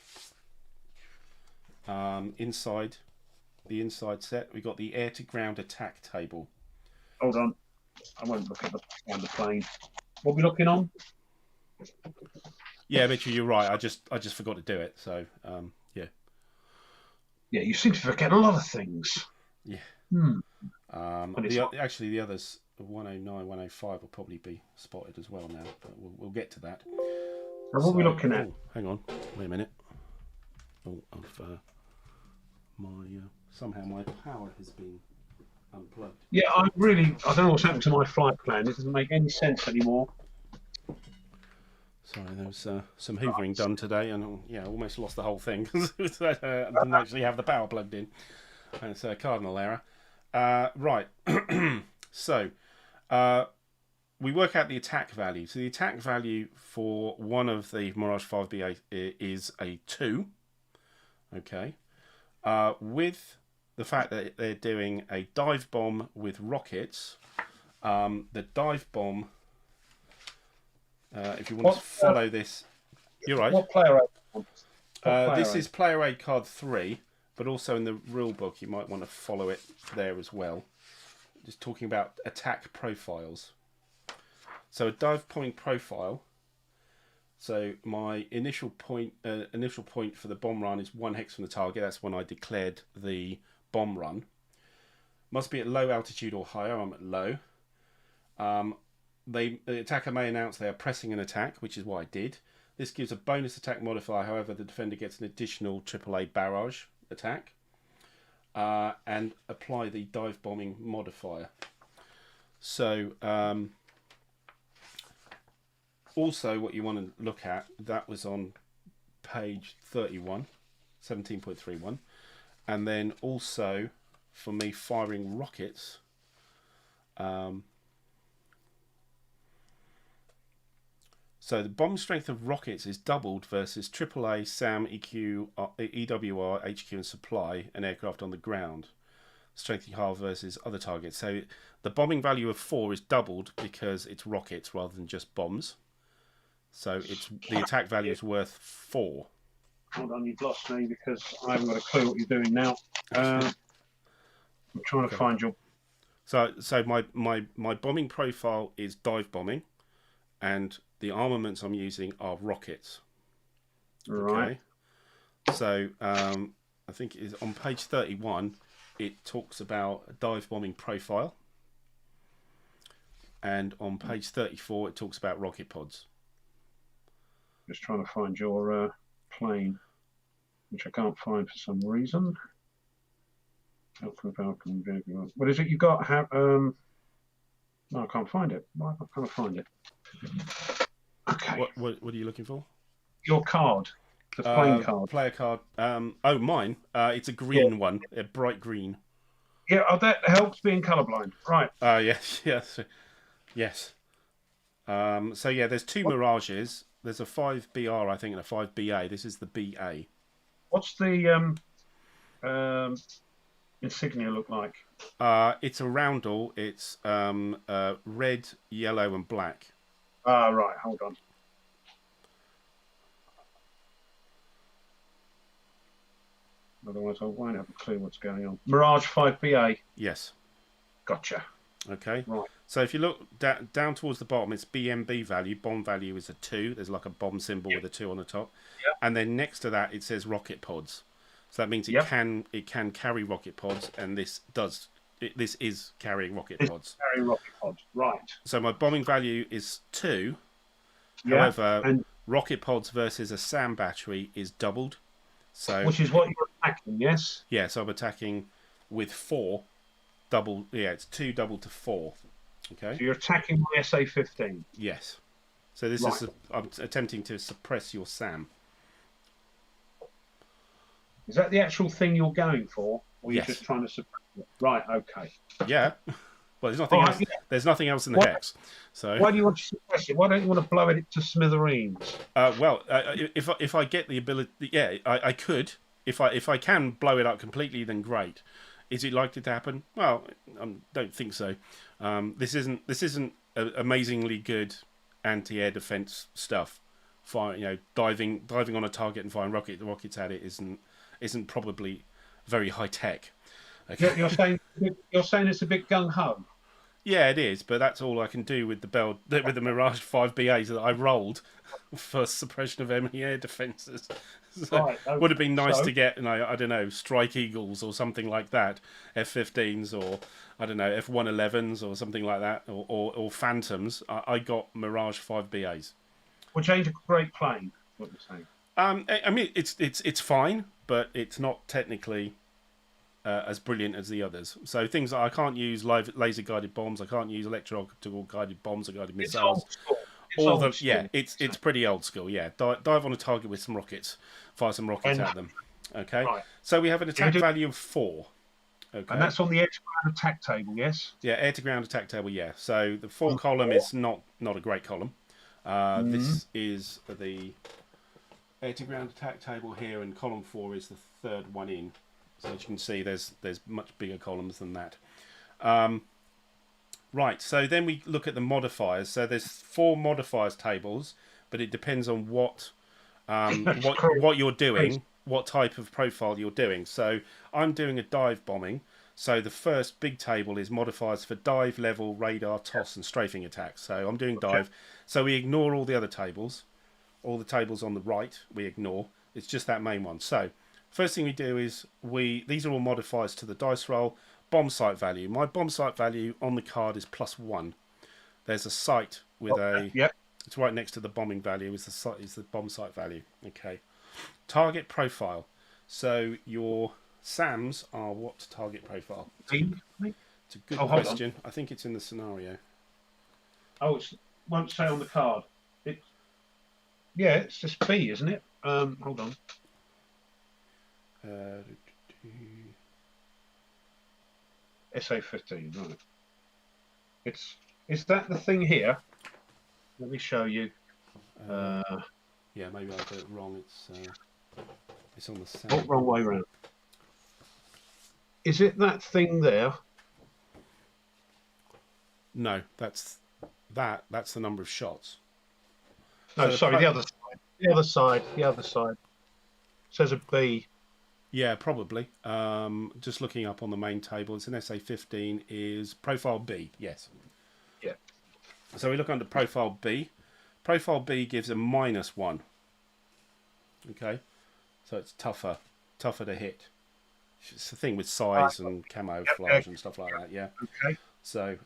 Inside the inside set, we got the air to ground attack table. Hold on, I won't look at the plane. What are we looking on? Yeah, Mitchell, you're right. I just forgot to do it. So yeah. Yeah, you seem to forget a lot of things. Yeah. Actually, the others, 109, 105, will probably be spotted as well now, but we'll get to that. What are we looking at? Hang on, wait a minute. Somehow my power has been unplugged. Yeah, I don't know what's happened to my flight plan. It doesn't make any sense anymore. Sorry, there was some hoovering done today, and almost lost the whole thing because I didn't actually have the power plugged in. And it's a cardinal error. Right. So we work out the attack value. So the attack value for one of the Mirage 5BA is a 2. Okay. With the fact that they're doing a dive bomb with rockets, the dive bomb if you want to follow this, you're right. What player aid? This is player aid card 3, but also in the rule book you might want to follow it there as well. Just talking about attack profiles. So a dive point profile. So my initial point for the bomb run is 1 hex from the target. That's when I declared the bomb run. Must be at low altitude or higher. I'm at low. The attacker may announce they are pressing an attack, which is what I did. This gives a bonus attack modifier. However, the defender gets an additional AAA barrage attack. And apply the dive bombing modifier. So also what you want to look at, that was on page 31, 17.31, and then also for me firing rockets, so the bomb strength of rockets is doubled versus AAA, SAM, EQ, EWR, HQ and supply, and aircraft on the ground. Strength half versus other targets. So the bombing value of 4 is doubled because it's rockets rather than just bombs. So it's the attack value is worth 4. Hold on, you've lost me because I haven't got a clue what you're doing now. I'm trying to find your... So my bombing profile is dive bombing, and the armaments I'm using are rockets. Right. Okay. So I think is on page 31. It talks about a dive bombing profile, and on page 34 it talks about rocket pods. Just trying to find your plane, which I can't find for some reason. What is it you got? No, I can't find it. Why can't I find it? Okay. What are you looking for? Your card. The plane card. Player card. Oh, mine. It's a green one. A bright green. Yeah, that helps being colourblind. Right. Yes. Yes. So yeah, there's 2 Mirages. There's a 5BR, I think, and a 5BA. This is the BA. What's the insignia look like? It's a roundel. It's red, yellow, and black. Right. Hold on. Otherwise, I won't have a clue what's going on. Mirage 5BA. Yes. Gotcha. Okay. Right. So if you look down towards the bottom, it's BMB value. Bomb value is a 2. There's like a bomb symbol with a 2 on the top. Yep. And then next to that, it says rocket pods. So that means it can carry rocket pods, and this is carrying rocket pods. Carrying rocket pods. Right. So my bombing value is 2. Yeah. However, rocket pods versus a SAM battery is doubled. So which is what you're attacking, yes? Yeah, so I'm attacking with 4. Double. Yeah, it's 2 doubled to 4. Okay. So you're attacking my SA-15. Yes. So this is I'm attempting to suppress your SAM. Is that the actual thing you're going for, or you're Yes. just trying to suppress it? Right. Okay. Yeah. Well, there's nothing else. There's nothing else in the hex. So why do you want to suppress it? Why don't you want to blow it to smithereens? Well, if I get the ability, yeah, I could. If I can blow it up completely, then great. Is it likely to happen? Well, I don't think so. This isn't amazingly good anti-air defense stuff. Diving on a target and firing rockets at it isn't probably very high tech. Okay. You're saying it's a bit gung ho. Yeah, it is, but that's all I can do with the Mirage 5BAs that I rolled for suppression of enemy air defences. So Right, okay. Would have been nice to get, I don't know, Strike Eagles or something like that, F-15s or I don't know, F-111s or something like that, or Phantoms. I got Mirage 5BAs. Which ain't a great plane. What you're saying? I mean, it's fine, but it's not technically as brilliant as the others. So things like I can't use laser guided bombs, I can't use electro-optical guided bombs or guided missiles. It's pretty old school. Yeah, dive on a target with some rockets, fire some rockets at them. Okay, right. So we have an attack value of 4. Okay, and that's on the air-to-ground attack table, yes? Yeah, air-to-ground attack table. Yeah, so the 4 column is not a great column. This is the air-to-ground attack table here, and column 4 is the 3rd one in. So as you can see, there's much bigger columns than that. Right, so then we look at the modifiers. So there's 4 modifiers tables, but it depends on what what you're doing, what type of profile you're doing. So I'm doing a dive bombing. So the first big table is modifiers for dive, level, radar, toss, and strafing attacks. So I'm doing dive. So we ignore all the other tables. All the tables on the right we ignore. It's just that main one. So first thing we do is these are all modifiers to the dice roll. Bomb sight value. My bomb sight value on the card is +1. There's a sight with it's right next to the bombing value is the bomb sight value. Okay. Target profile. So your SAMs are what target profile? It's a good question. I think it's in the scenario. Oh, it won't say on the card. It's just B, isn't it? Hold on. SA15, right. Is that the thing here? Let me show you. Yeah, maybe I got it wrong. It's on the SAM. Wrong way round. Is it that thing there? No, that's the number of shots. No, so sorry, the other side. The other side. It says a B. Yeah, probably. Just looking up on the main table, it's an SA15 is profile B. Yes. Yeah. So we look under profile B. Profile B gives a -1. Okay. So it's tougher to hit. It's the thing with size and camouflage and stuff like that. Yeah. Okay. So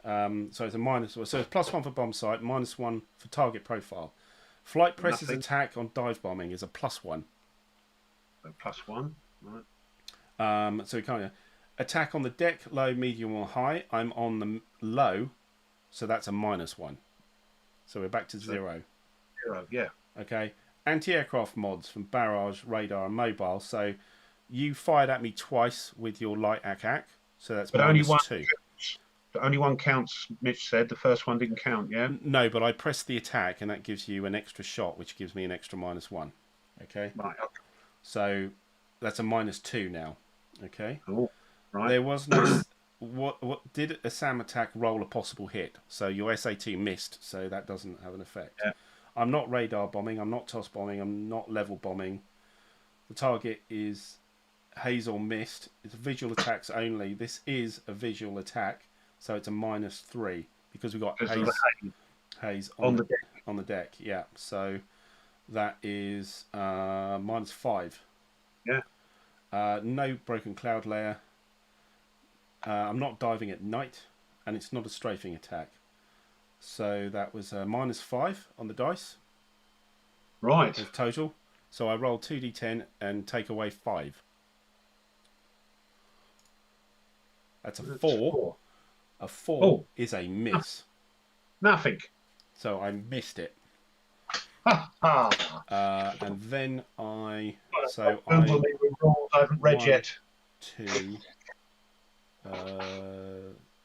so it's a -1. So it's +1 for bomb sight, -1 for target profile. Flight presses attack on dive bombing is a +1. So +1. Right. So we can't attack on the deck, low, medium, or high. I'm on the low, so that's a -1. So we're back to 0. 0, yeah. Okay. Anti-aircraft mods from barrage, radar, and mobile. So you fired at me twice with your light attack, so that's -2. But only one counts, Mitch said. The first one didn't count, yeah? No, but I pressed the attack, and that gives you an extra shot, which gives me an extra -1. Okay? Right, okay. So that's a -2 now. Okay? Oh, right. There was no... What did a SAM attack roll a possible hit? So your SA2 missed, so that doesn't have an effect. Yeah. I'm not radar bombing, I'm not toss bombing, I'm not level bombing. The target is haze or mist. It's visual attacks only. This is a visual attack, so it's a -3 because we've got haze on the deck. Yeah, so that is -5. Yeah. No broken cloud layer. I'm not diving at night, and it's not a strafing attack. So that was -5 on the dice. Right. Total. So I roll 2d10 and take away 5. That's a 4. A 4 is a miss. Nothing. So I missed it. Ha And then I haven't read yet. 2.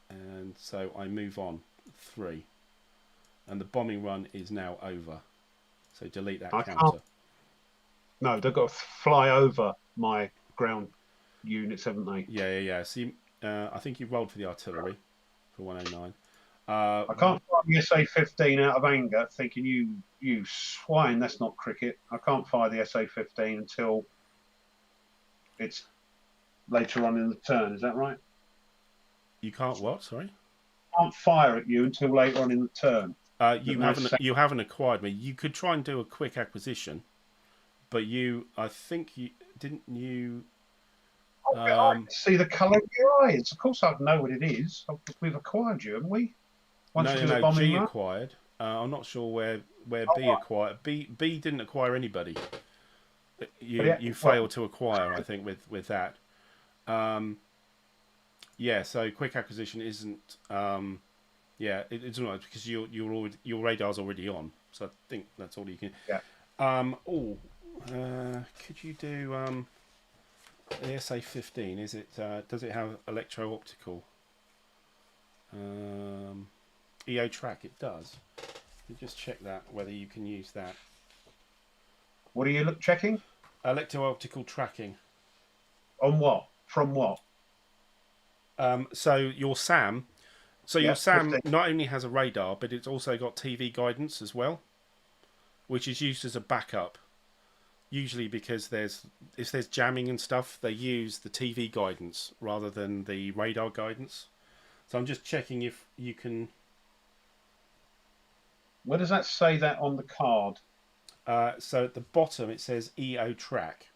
And so I move on 3. And the bombing run is now over. So delete that counter. No, they've got to fly over my ground units, haven't they? Yeah. So I think you rolled for the artillery for 109. I can't find the SA-15 out of anger, thinking you swine, that's not cricket. I can't fire the SA-15 until it's later on in the turn. Is that right? You can't what? Sorry. I can't fire at you until later on in the turn. You haven't acquired me. You could try and do a quick acquisition, but I think you didn't. See the colour of your eyes. Of course, I know what it is. We've acquired you, haven't we? No. G acquired. I'm not sure where B acquired. B didn't acquire anybody. You failed to acquire, I think, with that. Yeah. So quick acquisition isn't. Yeah, it's not because your radar's already on. So I think that's all you can. Yeah. Could you do the SA-15? Is it? Does it have electro-optical? EO track. It does. You just check that whether you can use that. What are you checking? Electro-optical tracking. On what? From what? So your SAM. So your SAM 15. not only has a radar, but it's also got TV guidance as well, which is used as a backup. Usually because if there's jamming and stuff, they use the TV guidance rather than the radar guidance. So I'm just checking if you can... Where does that say that on the card? So at the bottom it says EO track.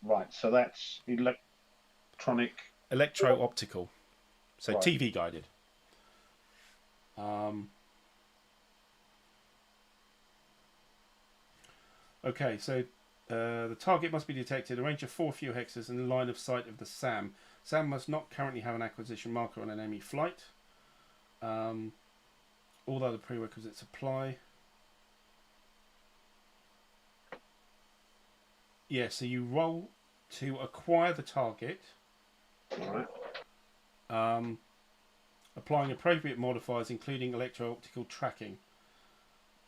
Right, so that's electronic... Electro-optical. So Right. TV guided. Okay, so the target must be detected. A range of 4 few hexes in the line of sight of the SAM. SAM must not currently have an acquisition marker on an enemy flight. All other prerequisites apply. Yeah, so you roll to acquire the target. Right. Applying appropriate modifiers, including electro-optical tracking.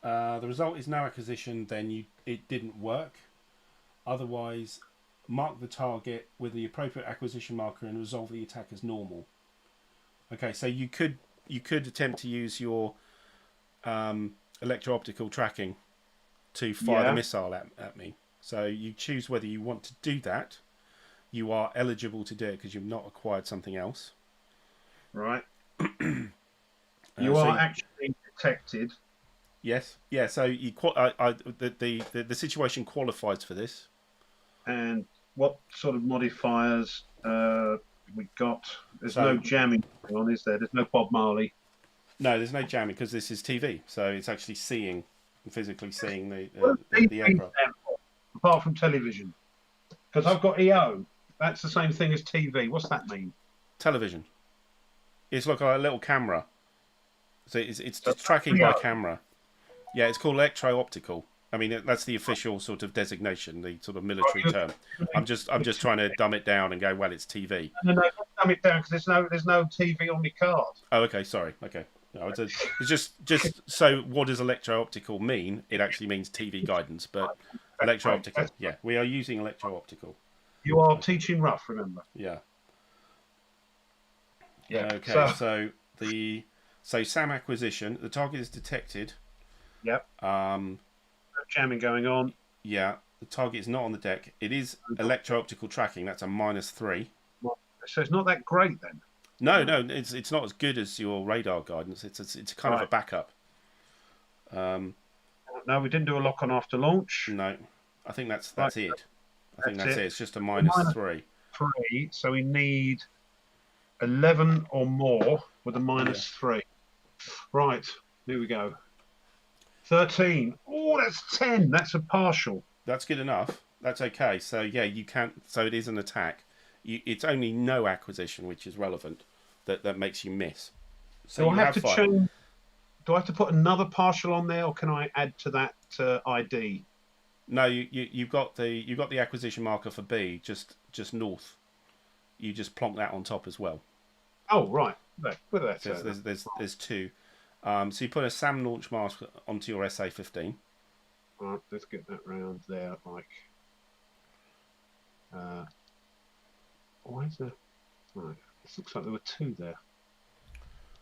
The result is no acquisition, then it didn't work. Otherwise, mark the target with the appropriate acquisition marker and resolve the attack as normal. Okay, so you could attempt to use your electro-optical tracking to fire the missile at me. So you choose whether you want to do that. You are eligible to do it because you've not acquired something else. Right. You are actually detected. Yes. Yeah. So the situation qualifies for this. And what sort of modifiers we got? There's no jamming going on, is there? There's no Bob Marley. No, there's no jamming because this is TV, so it's actually physically seeing the aircraft. Apart from television, because I've got EO. That's the same thing as TV. What's that mean? Television. It's like a little camera. So it's tracking by camera. Yeah, it's called electro-optical. I mean, that's the official sort of designation, the sort of military term. I'm just trying to dumb it down and go, well, it's TV. No, don't dumb it down because there's no TV on the card. Oh, okay, sorry. Okay. No, it's just so what does electro-optical mean? It actually means TV guidance, but electro-optical. Yeah, we are using electro-optical. You are teaching rough, remember? Yeah. Yeah. Okay, so SAM acquisition, the target is detected. Yep. Jamming going on. Yeah, the target is not on the deck. It is electro-optical tracking. That's a -3. So it's not that great then. No, it's not as good as your radar guidance. It's kind of a backup. No, we didn't do a lock on after launch. No, I think that's it. I think that's it. It's just a -3. 3, so we need 11 or more with a -3. Right, here we go. 13. Oh, that's 10. That's a partial. That's good enough. That's okay. So yeah, you can't. So it is an attack. It's only no acquisition which is relevant that makes you miss. So do I have to change? Do I have to put another partial on there, or can I add to that ID? No, you've got the acquisition marker for B just north. You just plonk that on top as well. Oh right, there's 2. So you put a SAM launch mask onto your SA-15. Right, let's get that round there. Like, why is there? Right, it looks like there were 2 there.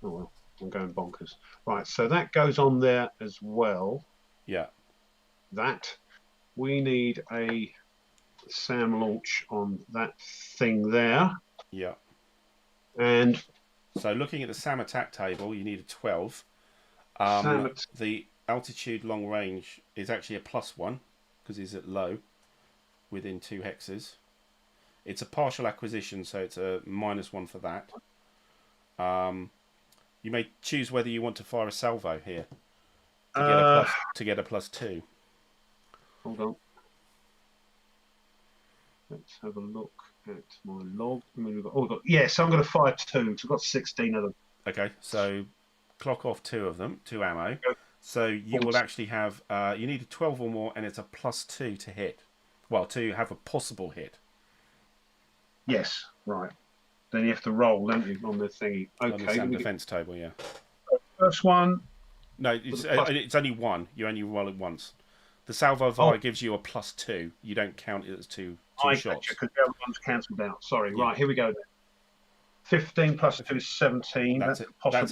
Oh well, I'm going bonkers. Right, so that goes on there as well. Yeah. That we need a SAM launch on that thing there. Yeah. And so looking at the SAM attack table, you need a 12. The altitude long range is actually a +1 because he's at low within 2 hexes. It's a partial acquisition, so it's a -1 for that. You may choose whether you want to fire a salvo here to get a +2. Hold on. Let's have a look at my log. We've got, yes, I'm going to fire 2. So I've got 16 of them. Okay, so clock off 2 of them, 2 ammo. So you will actually have, you need a 12 or more, and it's a +2 to hit. Well, to have a possible hit. Yes, right. Then you have to roll, don't you, on the thingy? Okay. On the SAM defense table, yeah. First one. No, it's only 1. You only roll it once. The salvo fire gives you a +2. You don't count it as two shots. Because the other one's cancelled out. Sorry. Yeah. Right, here we go then. 15 plus 2 is 17. That's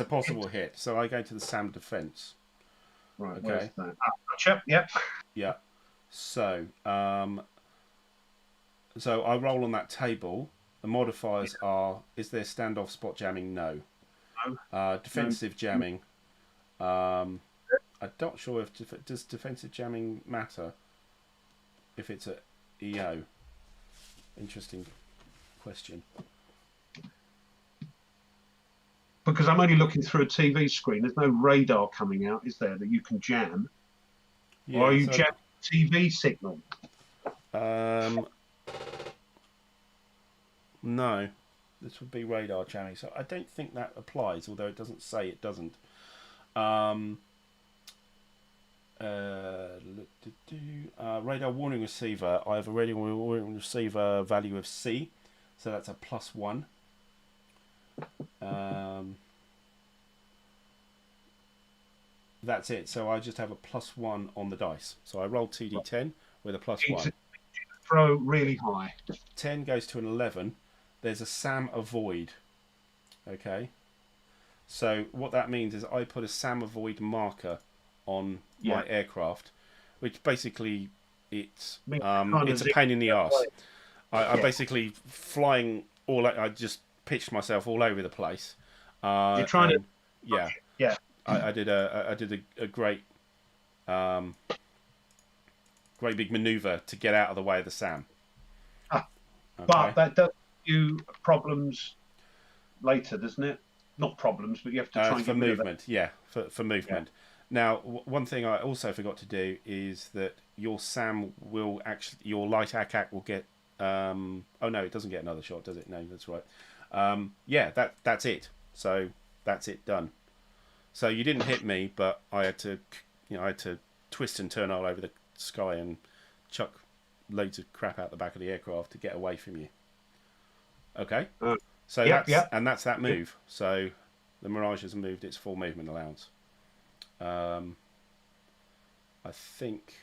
a possible hit. So I go to the SAM defense. Right, okay. Where's that? Gotcha. Yep. Yeah. So, so I roll on that table. The modifiers are: is there standoff spot jamming? No. Defensive jamming. I'm not sure if does defensive jamming matter if it's a EO. Interesting question. Because I'm only looking through a TV screen. There's no radar coming out, is there, that you can jam? Yeah, or are you jamming TV signal? No, this would be radar jamming. So I don't think that applies, although it doesn't say it doesn't. Radar warning receiver. I have a radar warning receiver value of C, so that's a +1. That's it. So I just have a +1 on the dice. So I roll 2d10 with a +1. Throw really high. 10 goes to an 11. There's a SAM avoid. Okay. So what that means is I put a SAM avoid marker on my aircraft, which basically it's a pain in the arse. I basically flying all. I just pitched myself all over the place. You're trying to. Yeah. Yeah. I did a great great big maneuver to get out of the way of the SAM. Okay. But that does give you problems later, doesn't it? Not problems, but you have to try and for movement. Yeah, for movement. Yeah. Now, one thing I also forgot to do is that your SAM will actually, your light ACAC will get. Oh no, it doesn't get another shot, does it? No, that's right. Yeah, that's it. So that's it done. So you didn't hit me, but I had to, I had to twist and turn all over the sky and chuck loads of crap out the back of the aircraft to get away from you. Okay. So that's that move. So the Mirage has moved its full movement allowance. I think.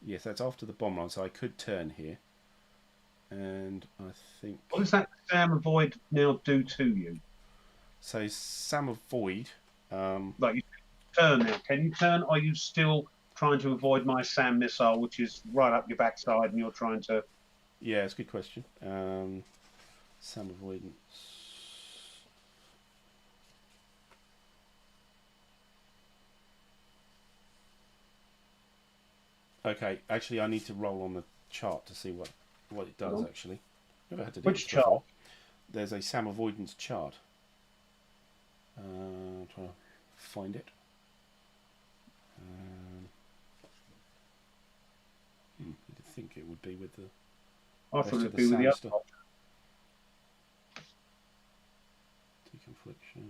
Yes, that's after the bomb run, so I could turn here. And I think. What does that SAM avoid now do to you? So SAM avoid. Like you turn now. Can you turn? Or are you still trying to avoid my SAM missile, which is right up your backside, and you're trying to? Yeah, it's a good question. SAM avoidance. Okay, actually, I need to roll on the chart to see what it does. Actually, never had to do which chart? Before. There's a SAM avoidance chart. I'm trying to find it. You'd think it would be with the. I thought it would be with the other. Deconfliction.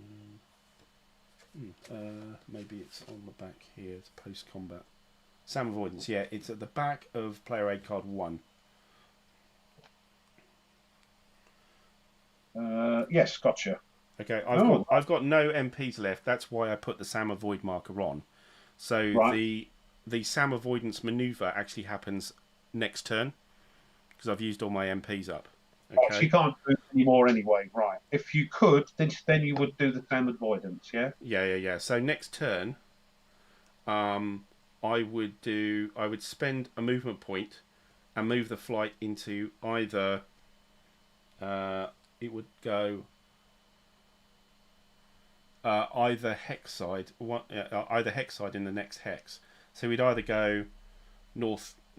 Maybe it's on the back here. It's post-combat. SAM avoidance. Yeah, it's at the back of player aid card 1. Yes, gotcha. Okay, I've got no MPs left. That's why I put the SAM avoid marker on. So the SAM avoidance maneuver actually happens next turn because I've used all my MPs up. Okay. Oh, so you can't do any more anyway, right? If you could, then you would do the SAM avoidance, yeah? Yeah. So next turn, I would spend a movement point and move the flight into either. It would go either hex side in the next hex. So we'd either go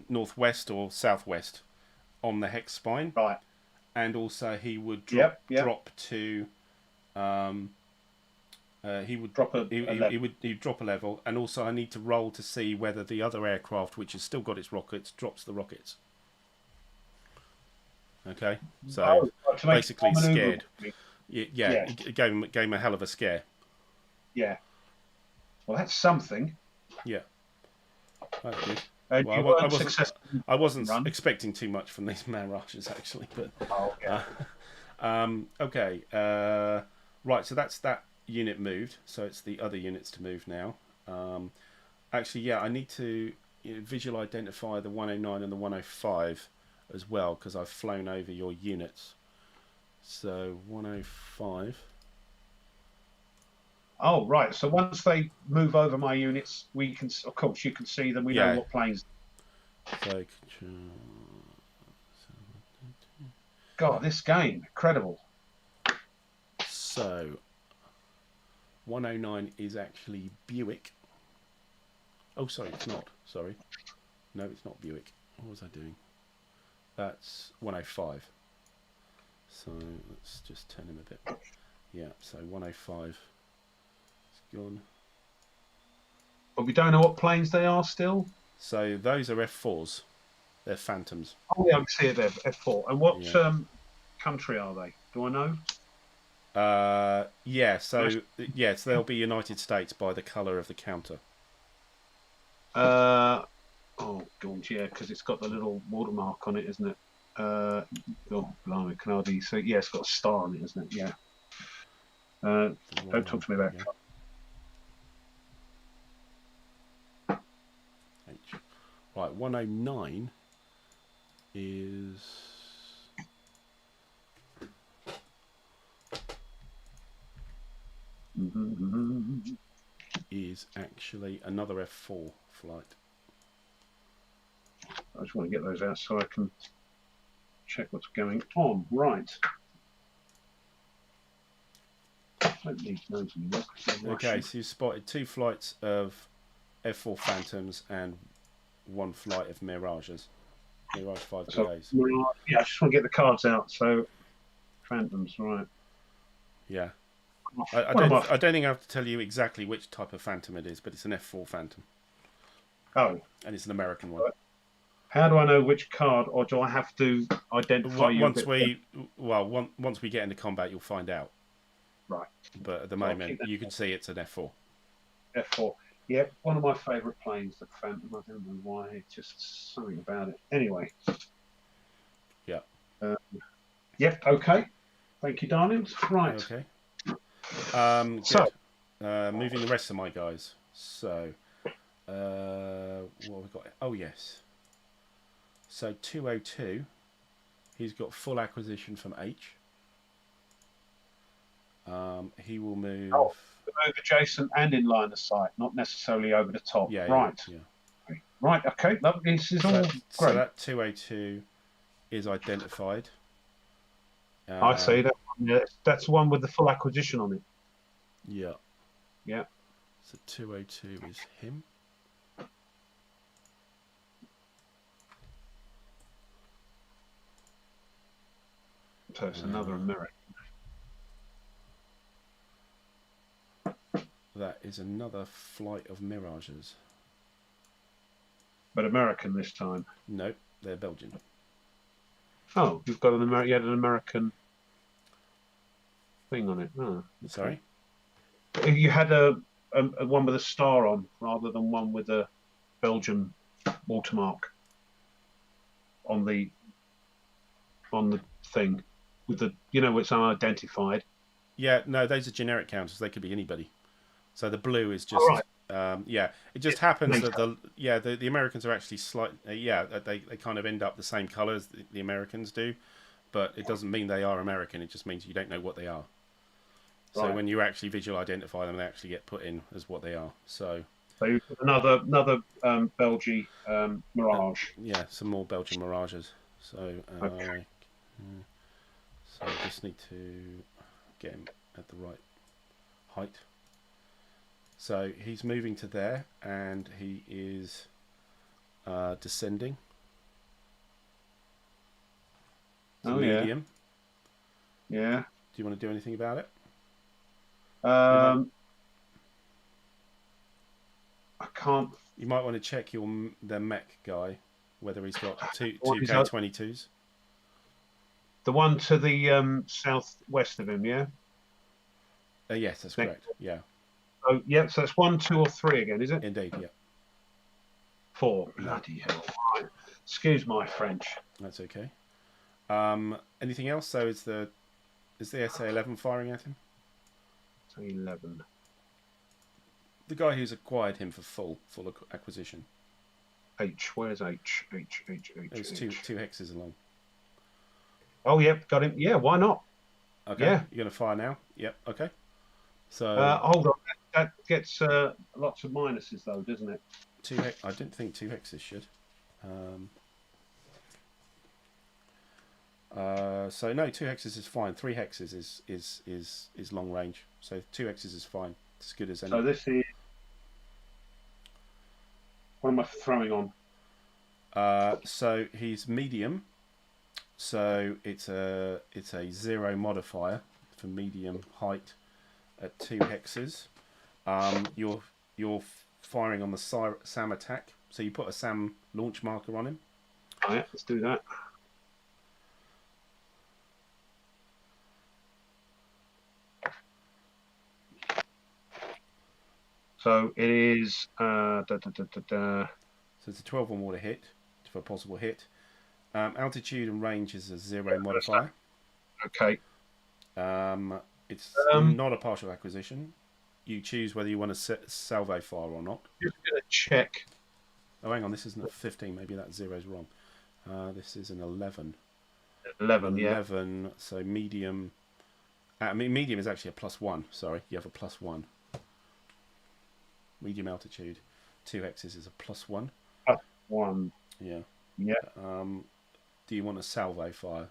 northwest or southwest on the hex spine, right? And also he would drop to. He would drop he'd drop a level, and also I need to roll to see whether the other aircraft, which has still got its rockets, drops the rockets. Okay, so basically scared. Yeah, it gave him a hell of a scare. Yeah. Well, that's something. Yeah. That's good. Well, I wasn't expecting too much from these Mirages actually, but. Okay. Right. So that's that unit moved. So it's the other units to move now. Actually, yeah, I need to visual identify the 109 and the 105 as well because I've flown over your units. So 105. Oh, right. So once they move over my units, we can, of course, you can see them. We know what planes. So, God, this game, incredible. So 109 is actually Buick. Oh, sorry, it's not. Sorry. No, it's not Buick. What was I doing? That's 105. So let's just turn him a bit. Yeah, so 105 is gone. But we don't know what planes they are still. So those are F4s. They're Phantoms. Oh, yeah, I can see it there, F4. And what country are they? Do I know? Yeah, so yes, they'll be United States by the colour of the counter. Oh, God, yeah, because it's got the little watermark on it, isn't it? Oh, blimey, can hardly see. Yeah, it's got a star on it, isn't it? Yeah. Don't talk to me about it. Right, 109 is actually another F4 flight. I just want to get those out so I can check what's going on. Right. Okay, so you spotted 2 flights of F4 Phantoms and 1 flight of Mirages. Mirage 5BAs. Yeah, I just want to get the cards out. So, Phantoms, right. Yeah. I don't think I have to tell you exactly which type of Phantom it is, but it's an F4 Phantom. Oh. And it's an American one. How do I know which card, or do I have to identify you? Once we get into combat, you'll find out. Right. But at the moment, you can see it's an F4. F4. Yeah, one of my favourite planes, the Phantom. I don't know why. It's just something about it. Anyway. Yeah. Yep. Okay. Thank you, darlings. Right. Okay. Moving the rest of my guys. So, what have we got? Oh yes. So 202. He's got full acquisition from H. He will move. Oh, move adjacent and in line of sight, not necessarily over the top. Yeah. Right. Yeah. Right. Okay. This is all great. So that 202 is identified. I see that. Yeah, that's the one with the full acquisition on it. Yeah. Yeah. So 202 is him. So it's another American. That is another flight of Mirages. But American this time? No, they're Belgian. Oh, you've got you had an American thing on it. Oh, okay. Sorry? You had a one with a star on rather than one with a Belgian watermark on the thing with the, it's unidentified. Yeah, no, those are generic counters. They could be anybody. So the blue is just it just happens that the Americans are actually slightly they kind of end up the same colour as the Americans do, but it doesn't mean they are American. It just means you don't know what they are. So when you actually visual identify them, they actually get put in as what they are. So another Belgian Mirage. Some more Belgian Mirages. So okay. So I just need to get him at the right height. So he's moving to there, and he is descending. It's medium. Yeah. Do you want to do anything about it? I can't. You might want to check the mech guy, whether he's got 2K22s. The one to the southwest of him, yeah? Yes, that's correct, yeah. Oh, yeah, so it's 1, 2, or 3 again, is it? Indeed, yeah. 4. Bloody hell. Right. Excuse my French. That's okay. Anything else? So is the SA-11 firing at him? SA-11. The guy who's acquired him for full acquisition. H, where's H? H. There's two hexes along. Oh, yep, got him. Yeah, why not? Okay, Yeah. you're going to fire now? Yep, okay. So Hold on. That gets lots of minuses, though, doesn't it? I didn't think 2 hexes should. So no, 2 hexes is fine. 3 hexes is long range. So 2 hexes is fine. It's as good as any. So this is... What am I throwing on? So he's medium. So it's a 0 modifier for medium height at 2 hexes. You're firing on the SAM attack. So you put a SAM launch marker on him. All right, let's do that. So it is... So it's a 12 or more to hit for a possible hit. Altitude and range is a 0 modifier. Okay. It's not a partial acquisition. You choose whether you want to salvo fire or not. Just going to check. Oh, hang on, this isn't a 15. Maybe that 0's wrong. This is an 11. 11, 11, yeah. So medium... medium is actually a +1. Sorry, you have a +1. Medium altitude. 2 hexes is a +1. +1. Yeah. Yeah. Do you want a salvo fire?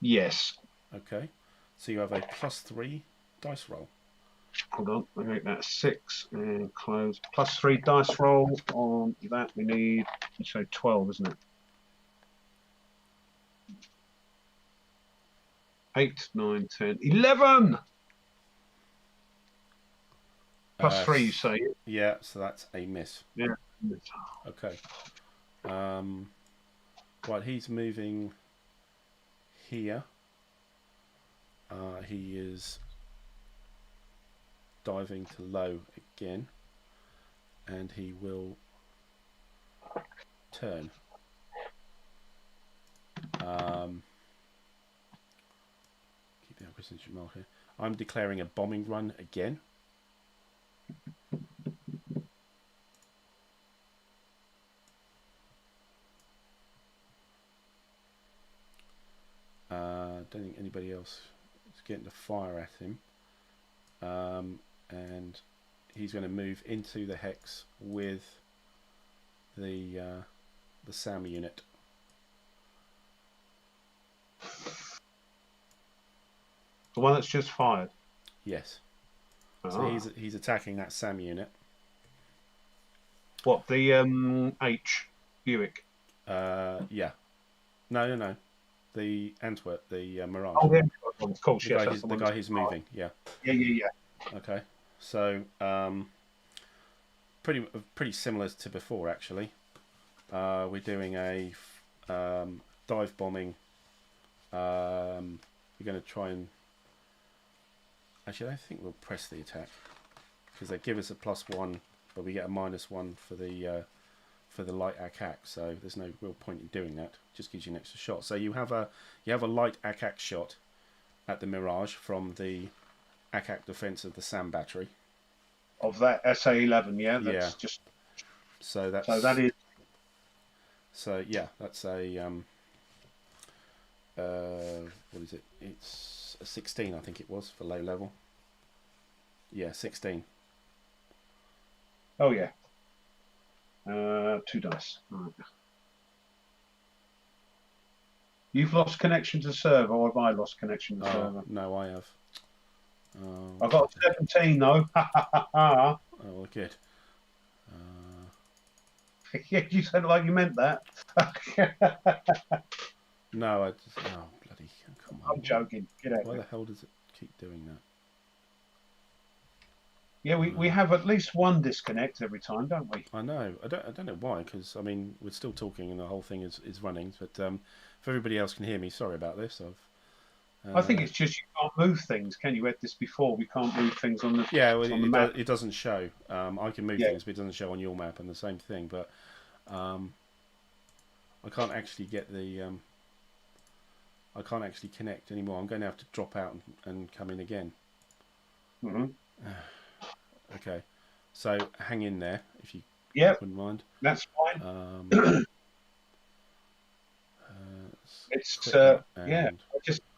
Yes. Okay. So you have a +3 dice roll. Hold on, I make that 6 and close. +3 dice roll on that. We need, so 12, isn't it? 8, 9, 10, 11! +3, you say? Yeah, so that's a miss. Yeah. Okay. Right, he's moving here. He is diving to low again, and he will turn. Keep the acquisition marker. I'm declaring a bombing run again. Don't think anybody else is getting to fire at him. And he's going to move into the hex with the SAM unit. The one that's just fired? Yes. So he's attacking that SAM unit. What, the H Buick? Yeah. No. The Antwerp, the Mirage. Oh, yeah, of course, yes. The guy who's moving, yeah. Yeah. Okay. So pretty similar to before, actually. We're doing a dive bombing. We're going to try and... Actually, I think we'll press the attack, because they give us a +1, but we get a -1 for the light ack, so there's no real point in doing that. It just gives you an extra shot. So you have a light ack shot at the Mirage from the ack defense of the SAM battery. Of that SA-11, yeah. That's just. So that is. So yeah, that's a what is it? It's a 16, I think it was, for low level. Yeah, 16. Oh yeah. 2 dice. Right. You've lost connection to the server, or have I lost connection to the server? No, I have. I've got 17 though. Oh, well, good. Yeah, you said it like you meant that. No, I just... Oh, bloody... Come on. I'm joking. Get out. Why the hell does it keep doing that? Yeah, we have at least one disconnect every time, don't we? I know. I don't know why, because, I mean, we're still talking and the whole thing is running. But if everybody else can hear me, sorry about this. I think it's just you can't move things. Can you? We had this before. We can't move things on the map. It doesn't show. I can move things, but it doesn't show on your map, and the same thing. But I can't actually get the... I can't actually connect anymore. I'm going to have to drop out and come in again. Mm-hmm. Okay, so hang in there if you Yeah, wouldn't mind. that's fine. It's yeah.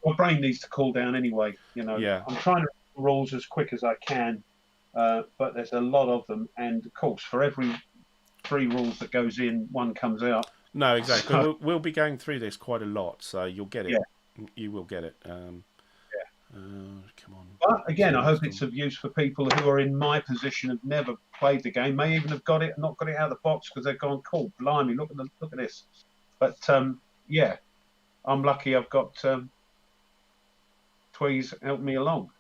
My brain needs to cool down anyway. You know, yeah. I'm trying to read the rules as quick as I can, but there's a lot of them, and of course, for every 3 rules that goes in, 1 comes out. No, exactly. So, We'll be going through this quite a lot, so you'll get it. Yeah. You will get it. Yeah. Come on. But again, I hope it's of use for people who are in my position, have never played the game, may even have got it and not got it out of the box because they've gone, cool, blimey, look at this. But yeah, I'm lucky I've got Tweez helping me along.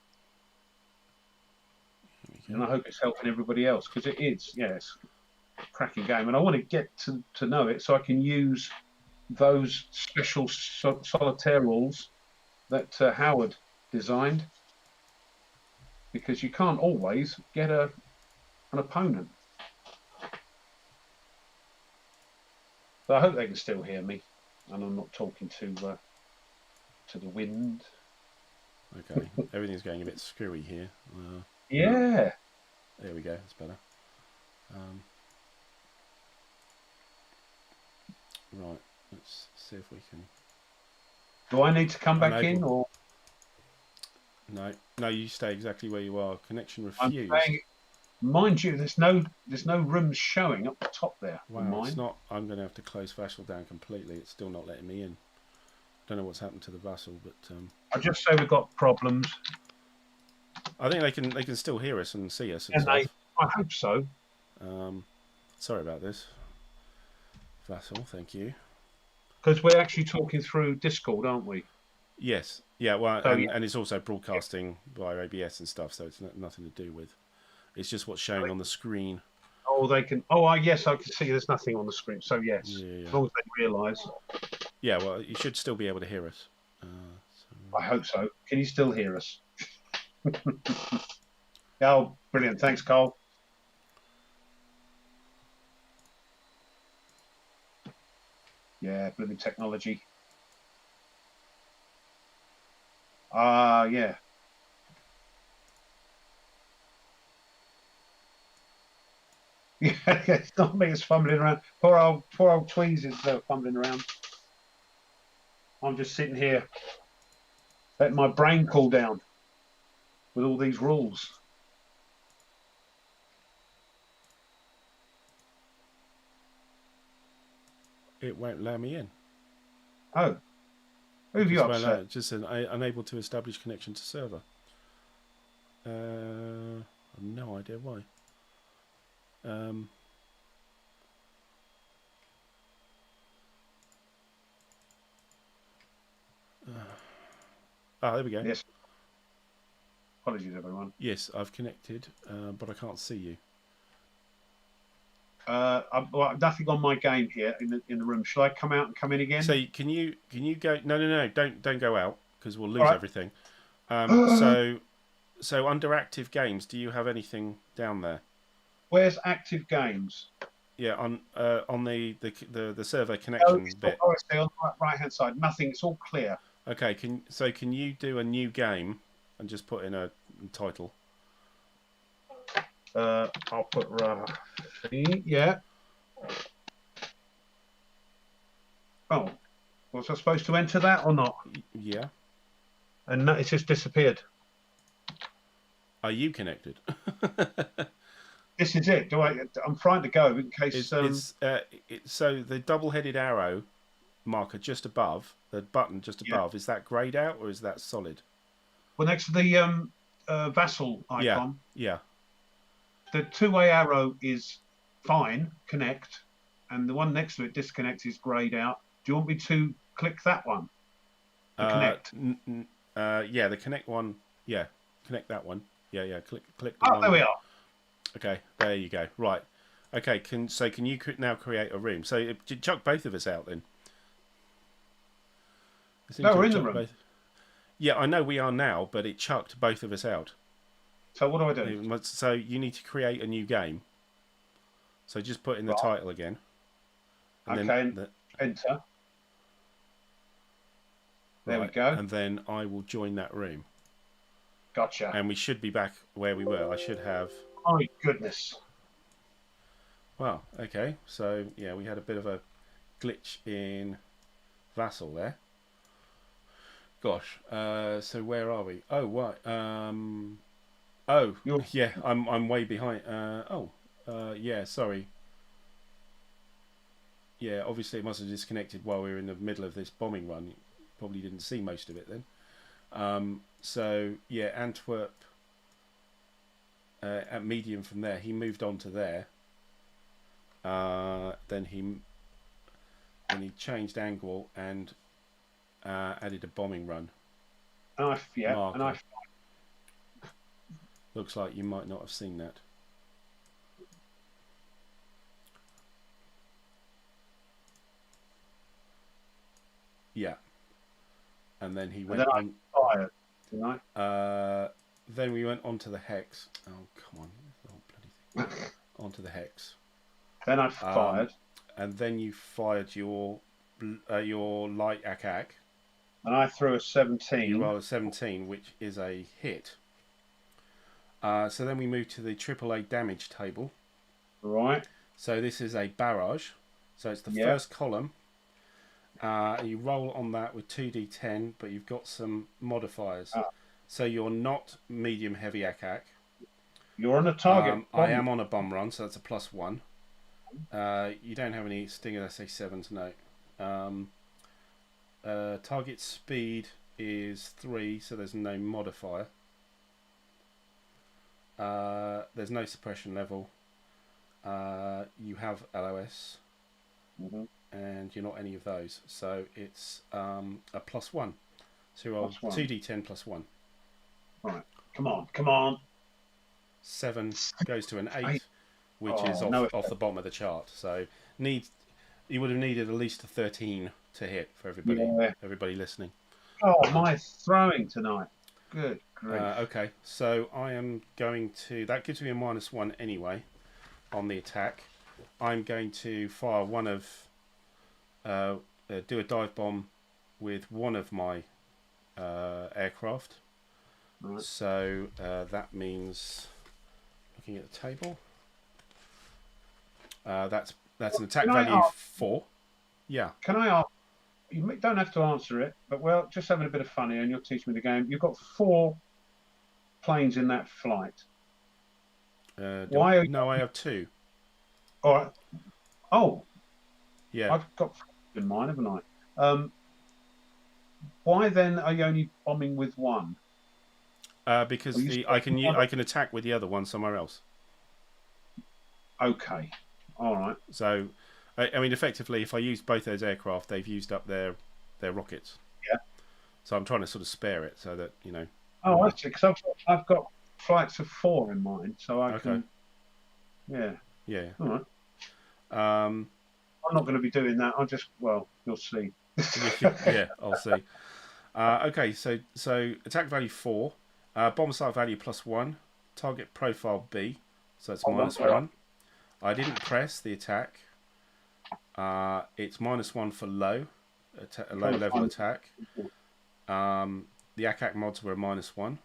And I hope it's helping everybody else because it is, yes, a cracking game. And I want to get to know it so I can use those special solitaire rules that Howard designed, because you can't always get an opponent. So I hope they can still hear me and I'm not talking to the wind. Okay, everything's going a bit screwy here. Yeah. There we go, that's better. Right, let's see if we can... Do I need to come back in, or...? No, you stay exactly where you are. Connection refused. Mind you, there's no rooms showing up the top there. Wow, it's not... I'm going to have to close Vassal down completely. It's still not letting me in. Don't know what's happened to the Vassal, but... I'll just say we've got problems. I think they can still hear us and see us. And I hope so. Sorry about this. Vassal, thank you. Because we're actually talking through Discord, aren't we? Yes. Yeah, well, and it's also broadcasting via ABS and stuff, so it's nothing to do with... It's just what's showing on the screen. Oh, they can... Oh, yes, I can see there's nothing on the screen, so yes. Yeah. As long as they realise. Yeah, well, you should still be able to hear us. I hope so. Can you still hear us? Oh, brilliant. Thanks, Cole. Yeah, blooming technology. Yeah. Yeah, it's not me, it's fumbling around. Poor old Tweez is fumbling around. I'm just sitting here, letting my brain cool down with all these rules. It won't allow me in. Oh. Who have you upset? Just unable to establish connection to server. I have no idea why. There we go. Yes. Apologies, everyone. Yes, I've connected, but I can't see you. Well, nothing on my game here in the room. Shall I come out and come in again? So can you go? No, don't go out because we'll lose everything. So under active games, do you have anything down there? Where's active games? Yeah, on the server connection bit. Oh, I see, on the right hand side. Nothing. It's all clear. Okay. Can you do a new game and just put in a title? I'll put yeah. Oh, was I supposed to enter that or not? Yeah. And no, it's just disappeared. Are you connected? This is it. I'm trying to go in case. So the double-headed arrow marker just above the button just above, is that grayed out or is that solid? Well, next to the Vassal icon. Yeah. The two-way arrow is fine, connect, and the one next to it, disconnect, is grayed out. Do you want me to click that one? Connect. Yeah, the connect one. Yeah, connect that one. Yeah. Click. Oh, there we are. Okay, there you go. Right. Okay. Can you now create a room? So chuck both of us out then. No, we're in the room. Yeah, I know we are now, but it chucked both of us out. So what do I do? So you need to create a new game. So just put in the title again. And then enter. There we go. And then I will join that room. Gotcha. And we should be back where we were. I should have... Oh, goodness. Wow. Okay. So yeah, we had a bit of a glitch in Vassal there. Gosh. So where are we? Oh, right. Oh, You're yeah. I'm way behind. Yeah. Sorry. Yeah. Obviously, it must have disconnected while we were in the middle of this bombing run. You probably didn't see most of it then. So yeah, Antwerp at medium from there. He moved on to there. Then he changed angle and added a bombing run marker. Looks like you might not have seen that. Yeah. And then he went on. Fired, didn't I? Then we went on to the hex. Oh, come on. Oh, bloody thing. Onto the hex. Then I fired. And then you fired your light attack. And I threw a 17. You rolled a 17, which is a hit. So then we move to the AAA damage table. Right. So this is a barrage. So it's the first column. You roll on that with 2d10, but you've got some modifiers. So you're not medium heavy attack. You're on a target. I am on a bomb run, so that's a +1. You don't have any stinger, I say 7s, no. Target speed is 3, so there's no modifier. There's no suppression level. You have LOS. And you're not any of those, so it's a +1. So you roll 2d10 +1. Right, come on. 7 goes to an 8, which is off the bottom of the chart. So you would have needed at least a 13 to hit for everybody listening. Oh, my throwing tonight. Good grief. Okay, so I am going to. That gives me a -1 anyway on the attack. I'm going to fire one of. Do a dive bomb with one of my aircraft. Right. So that means, looking at the table, that's an attack value 4. Yeah. Can I ask? You don't have to answer it, but just having a bit of fun here, and you'll teach me the game. You've got 4 planes in that flight. Why? No, I have 2. All right. Oh. Yeah. I've got in mine, haven't I? Why then are you only bombing with 1? Because I can attack with the other one somewhere else. Okay. All right. So, I mean, effectively, if I use both those aircraft, they've used up their rockets. Yeah. So I'm trying to sort of spare it so that Oh, I see. Because I've got flights of 4 in mind, so I can. Yeah. Yeah. All right. I'm not going to be doing that. You'll see. Yeah, I'll see. Okay, so attack value 4, bomb sight value +1, target profile B, so it's -1. I didn't press the attack. It's -1 for low level attack. The attack mods were a -1,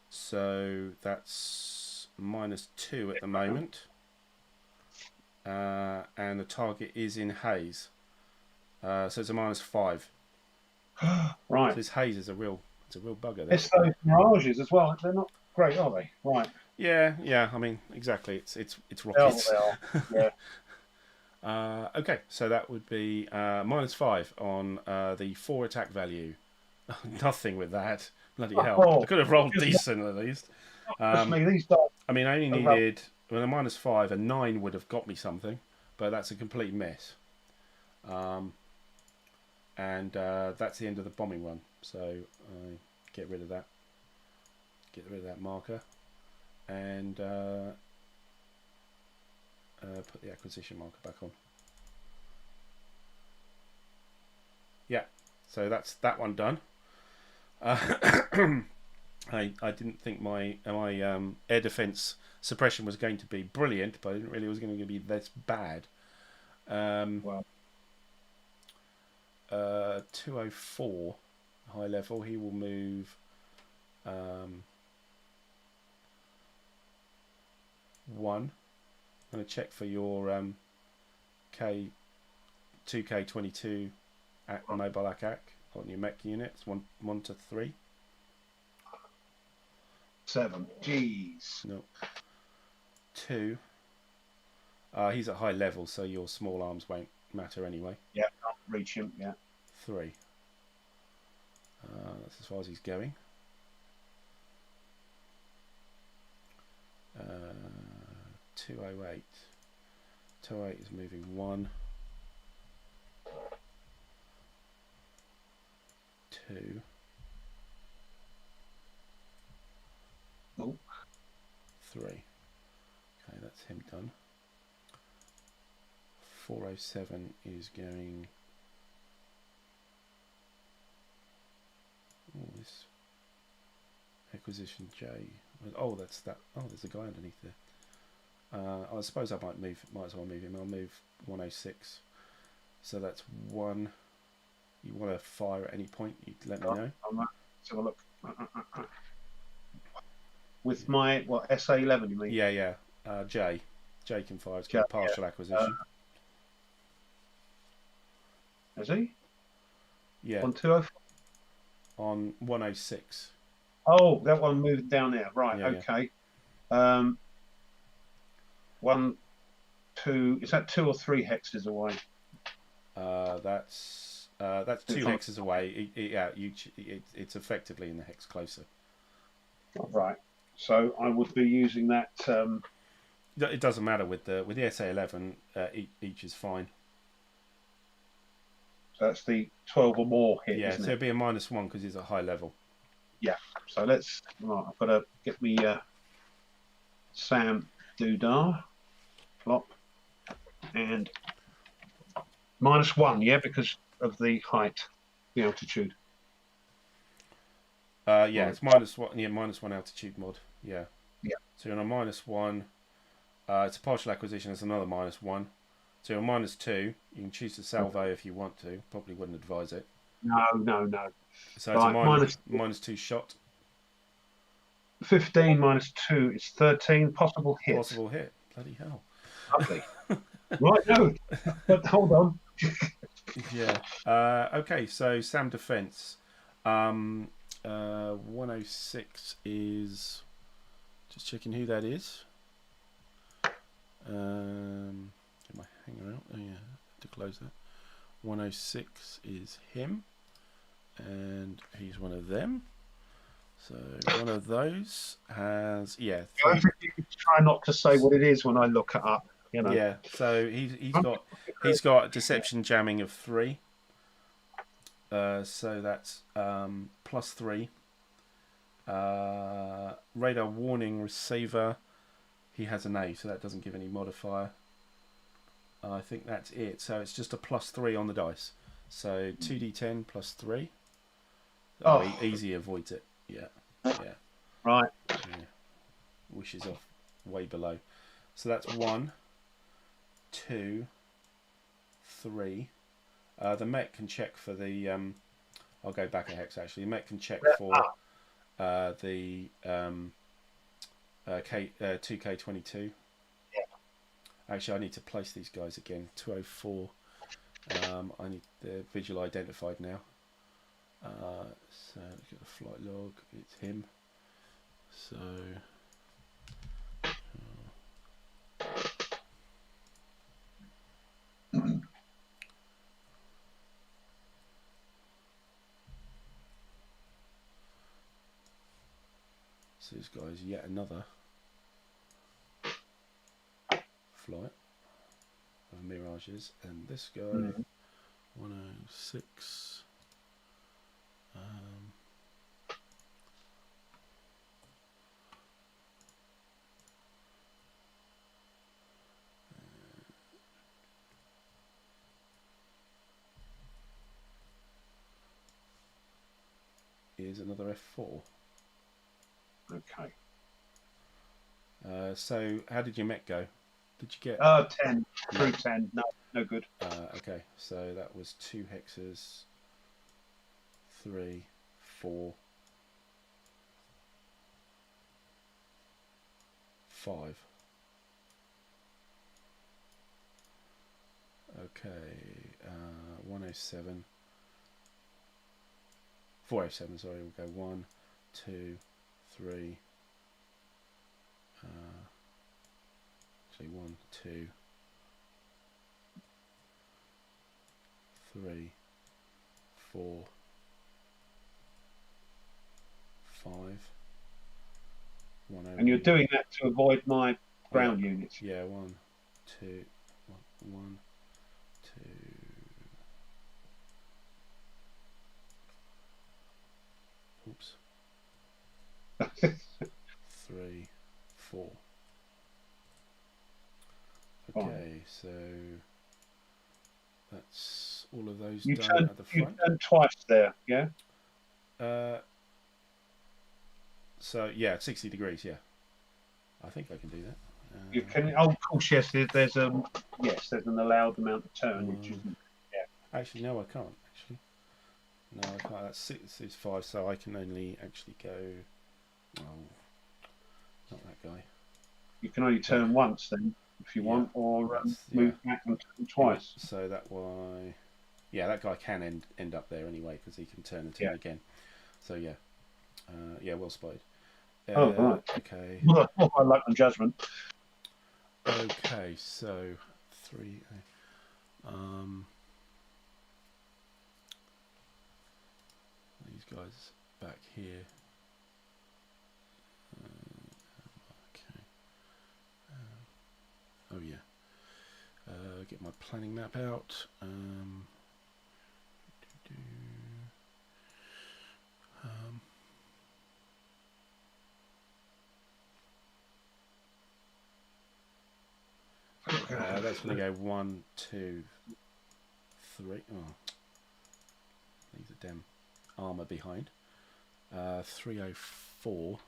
so that's -2 at the moment. And the target is in haze, so it's a -5. Right. So this haze is a real bugger. It's those mirages as well. They're not great, are they? Right. Yeah. I mean, exactly. It's rockets. Yeah. Okay, so that would be -5 on the 4 attack value. Nothing with that. Bloody hell! I could have rolled decent at least. I mean, I only needed. With a -5, a 9 would have got me something, but that's a complete mess. And that's the end of the bombing run. So get rid of that. Get rid of that marker, and put the acquisition marker back on. Yeah, so that's that one done. I didn't think my air defense suppression was going to be brilliant, but I didn't really it was going to be this bad. 204 high level. He will move 1. going to check for your K2K22 mobile ACAC on your mech units. 1 to 3. 7. Jeez. No. 2. He's at high level, so your small arms won't matter anyway. Yeah, can't reach him. Yeah. 3. That's as far as he's going. 208. 208 is moving 1. 2. Oh. 3. Okay, that's him done. 407 is going. Oh, this acquisition J. Oh, that's that. Oh, there's a guy underneath there. I suppose I might as well move him. I'll move 106. So that's 1. You want to fire at any point, you let me know. Let's have a look. With my, what, SA11 you mean? Yeah. J can fire. It's got partial acquisition. Is he? Yeah. On 204? On 106. Oh, that one moved down there. Right, Yeah, okay. 1, 2, is that 2 or 3 hexes away? That's 2 hexes away. It's effectively in the hex closer. Right. So I would be using that. It doesn't matter with the SA11. Each is fine. So that's the 12 or more hit. Yeah, isn't so it'd be a -1 because he's at high level. Yeah. So let's. Right, I've got to get me Sam Doodah. Flop. And -1, yeah, because of the height, the altitude. Yeah, it's -1. Yeah, -1 altitude mod. Yeah. Yeah. So you're on a -1. It's a partial acquisition. It's another -1. So you're on -2. You can choose to salvo if you want to. Probably wouldn't advise it. No. So it's a -2 shot. 15 -2 is 13. Possible hit. Possible hit. Bloody hell. Lovely. Right, no. But hold on. Yeah. Okay, so Sam defense. 106 is just checking who that is. Get my hanger out. Oh yeah, to close that. 106 is him, and he's one of them. So one of those has I think you try not to say what it is when I look it up. You know. Yeah. So he's got deception jamming of 3. So that's +3. Radar warning receiver. He has an A, so that doesn't give any modifier. I think that's it. So it's just a +3 on the dice. So 2d10 +3. Easy avoids it. Yeah. Right. Yeah. Wishes off way below. So that's 1, 2, 3. The mech can check for the. I'll go back a hex actually. The mech can check for the 2K22. Yeah. Actually, I need to place these guys again. 204. I need the visual identified now. So look at the flight log. It's him. So. So this guy's yet another flight of mirages, and this guy 106. Is another F4. Okay. So how did your mech go? Did you get 10 through 10? No good. Okay, so that was 2 hexes, 3, 4, 5. Okay, 107. 407, sorry, we'll go 1, 2, 3. Actually, 1, 2, 3, 4, 5. 101. And you're doing that to avoid my ground units. Yeah, 1, 2, 1, 2. Oops. 3, 4. Okay, so that's all of those you done at the front. You turned twice there, yeah? So yeah, 60 degrees, yeah. I think I can do that. You can. Oh, of course, yes. There's an allowed amount of turn, which isn't. Yeah. Actually, no, I can't. Actually, no, I can't. That's 6 is 5, so I can only actually go. Oh, not that guy. You can only turn once then, if you want, or move back and turn twice. Yeah, so that why. Yeah, that guy can end up there anyway because he can turn and turn again. So yeah, well spotted. Oh right. Okay. Well, I like the judgment. Okay, so 3. These guys back here. Okay. Oh yeah. Get my planning map out. That's going to go 1, 2, 3. Oh, leave the damn armor behind. 304.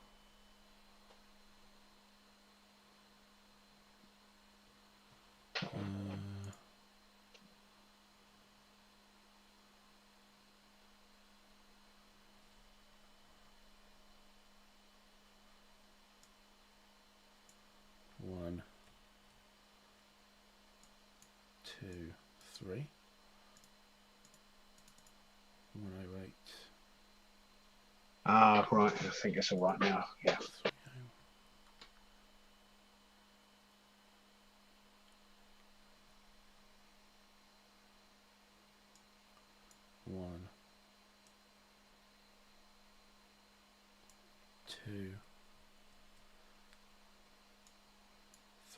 One, 2, 3. 108. Ah, right. I think it's all right now. Yeah. 30. 1, 2,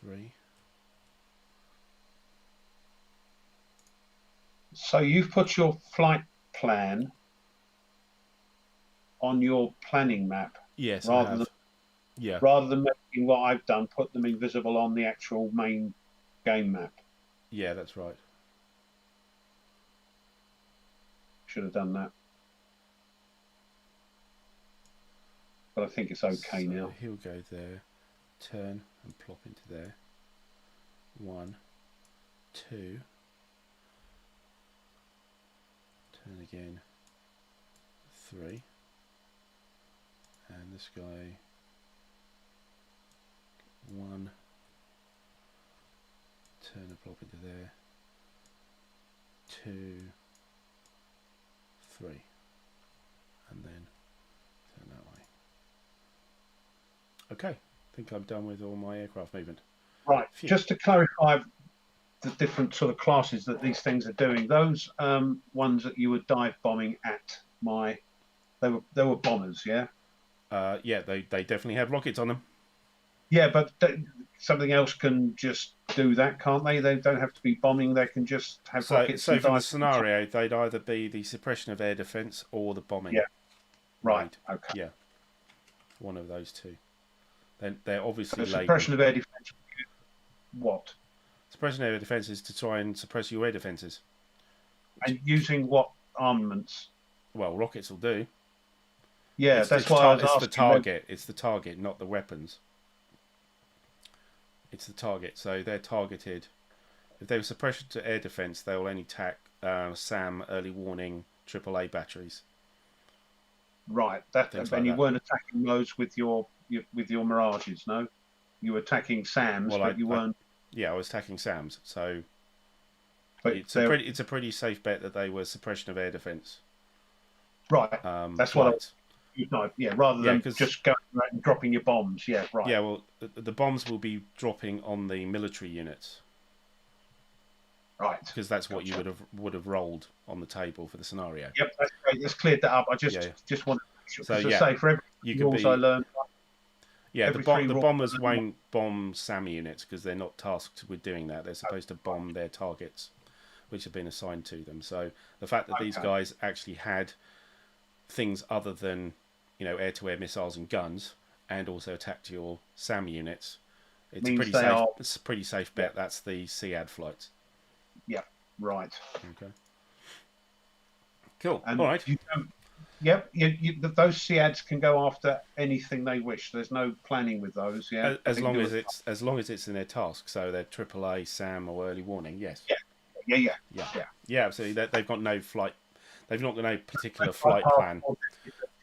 3. So you've put your flight plan on your planning map. Yes, rather I have. Than, rather than making what I've done, put them invisible on the actual main game map. Yeah, that's right. Should have done that. But I think it's okay so now. He'll go there, turn and plop into there. 1, 2. Turn again. 3. And this guy 1, turn and plop into there. 2, 3, and then turn that way. Okay, I think I'm done with all my aircraft movement. Right, just to clarify the different sort of classes that these things are doing, those ones that you were dive bombing at, they were bombers, yeah? Yeah, they definitely have rockets on them. Yeah, but something else can just do that, can't they? They don't have to be bombing. They can just have rockets. So from the scenario, they'd either be the suppression of air defense or the bombing. Yeah. Right. Okay. Yeah. One of those two. They're obviously so suppression of air defense. What? Suppression of air defense is to try and suppress your air defenses. And using what armaments? Well, rockets will do. Yeah, that's why I was asking. It's the target. It's the target, not the weapons. It's the target. So they're targeted. If they were suppression to air defense, they will only attack SAM, early warning, AAA batteries. Right. And you weren't attacking those with your Mirages, no? You were attacking SAMs, but you weren't. Yeah, I was attacking SAMs. So But it's a pretty safe bet that they were suppression of air defence. Right. That's flights. what rather than just going around and dropping your bombs. Yeah, right. Yeah, well, the bombs will be dropping on the military units. Right. Because that's what you would have rolled on the table for the scenario. Yep, that's great. Let's cleared that up. I just wanted to say for every rules I learned. Yeah, the bombers won't bomb SAM units because they're not tasked with doing that. They're supposed to bomb their targets, which have been assigned to them. So the fact that these guys actually had things other than, air-to-air missiles and guns, and also attacked your SAM units, it's a pretty safe bet. That's the SEAD flights. Yeah, right. Okay. Cool. And all right. Those SEADs can go after anything they wish. There's no planning with those. Yeah, as long as it's in their task. So they're AAA, SAM, or early warning. Yes. Yeah. Absolutely. They've got no flight. They've not got no particular flight plan.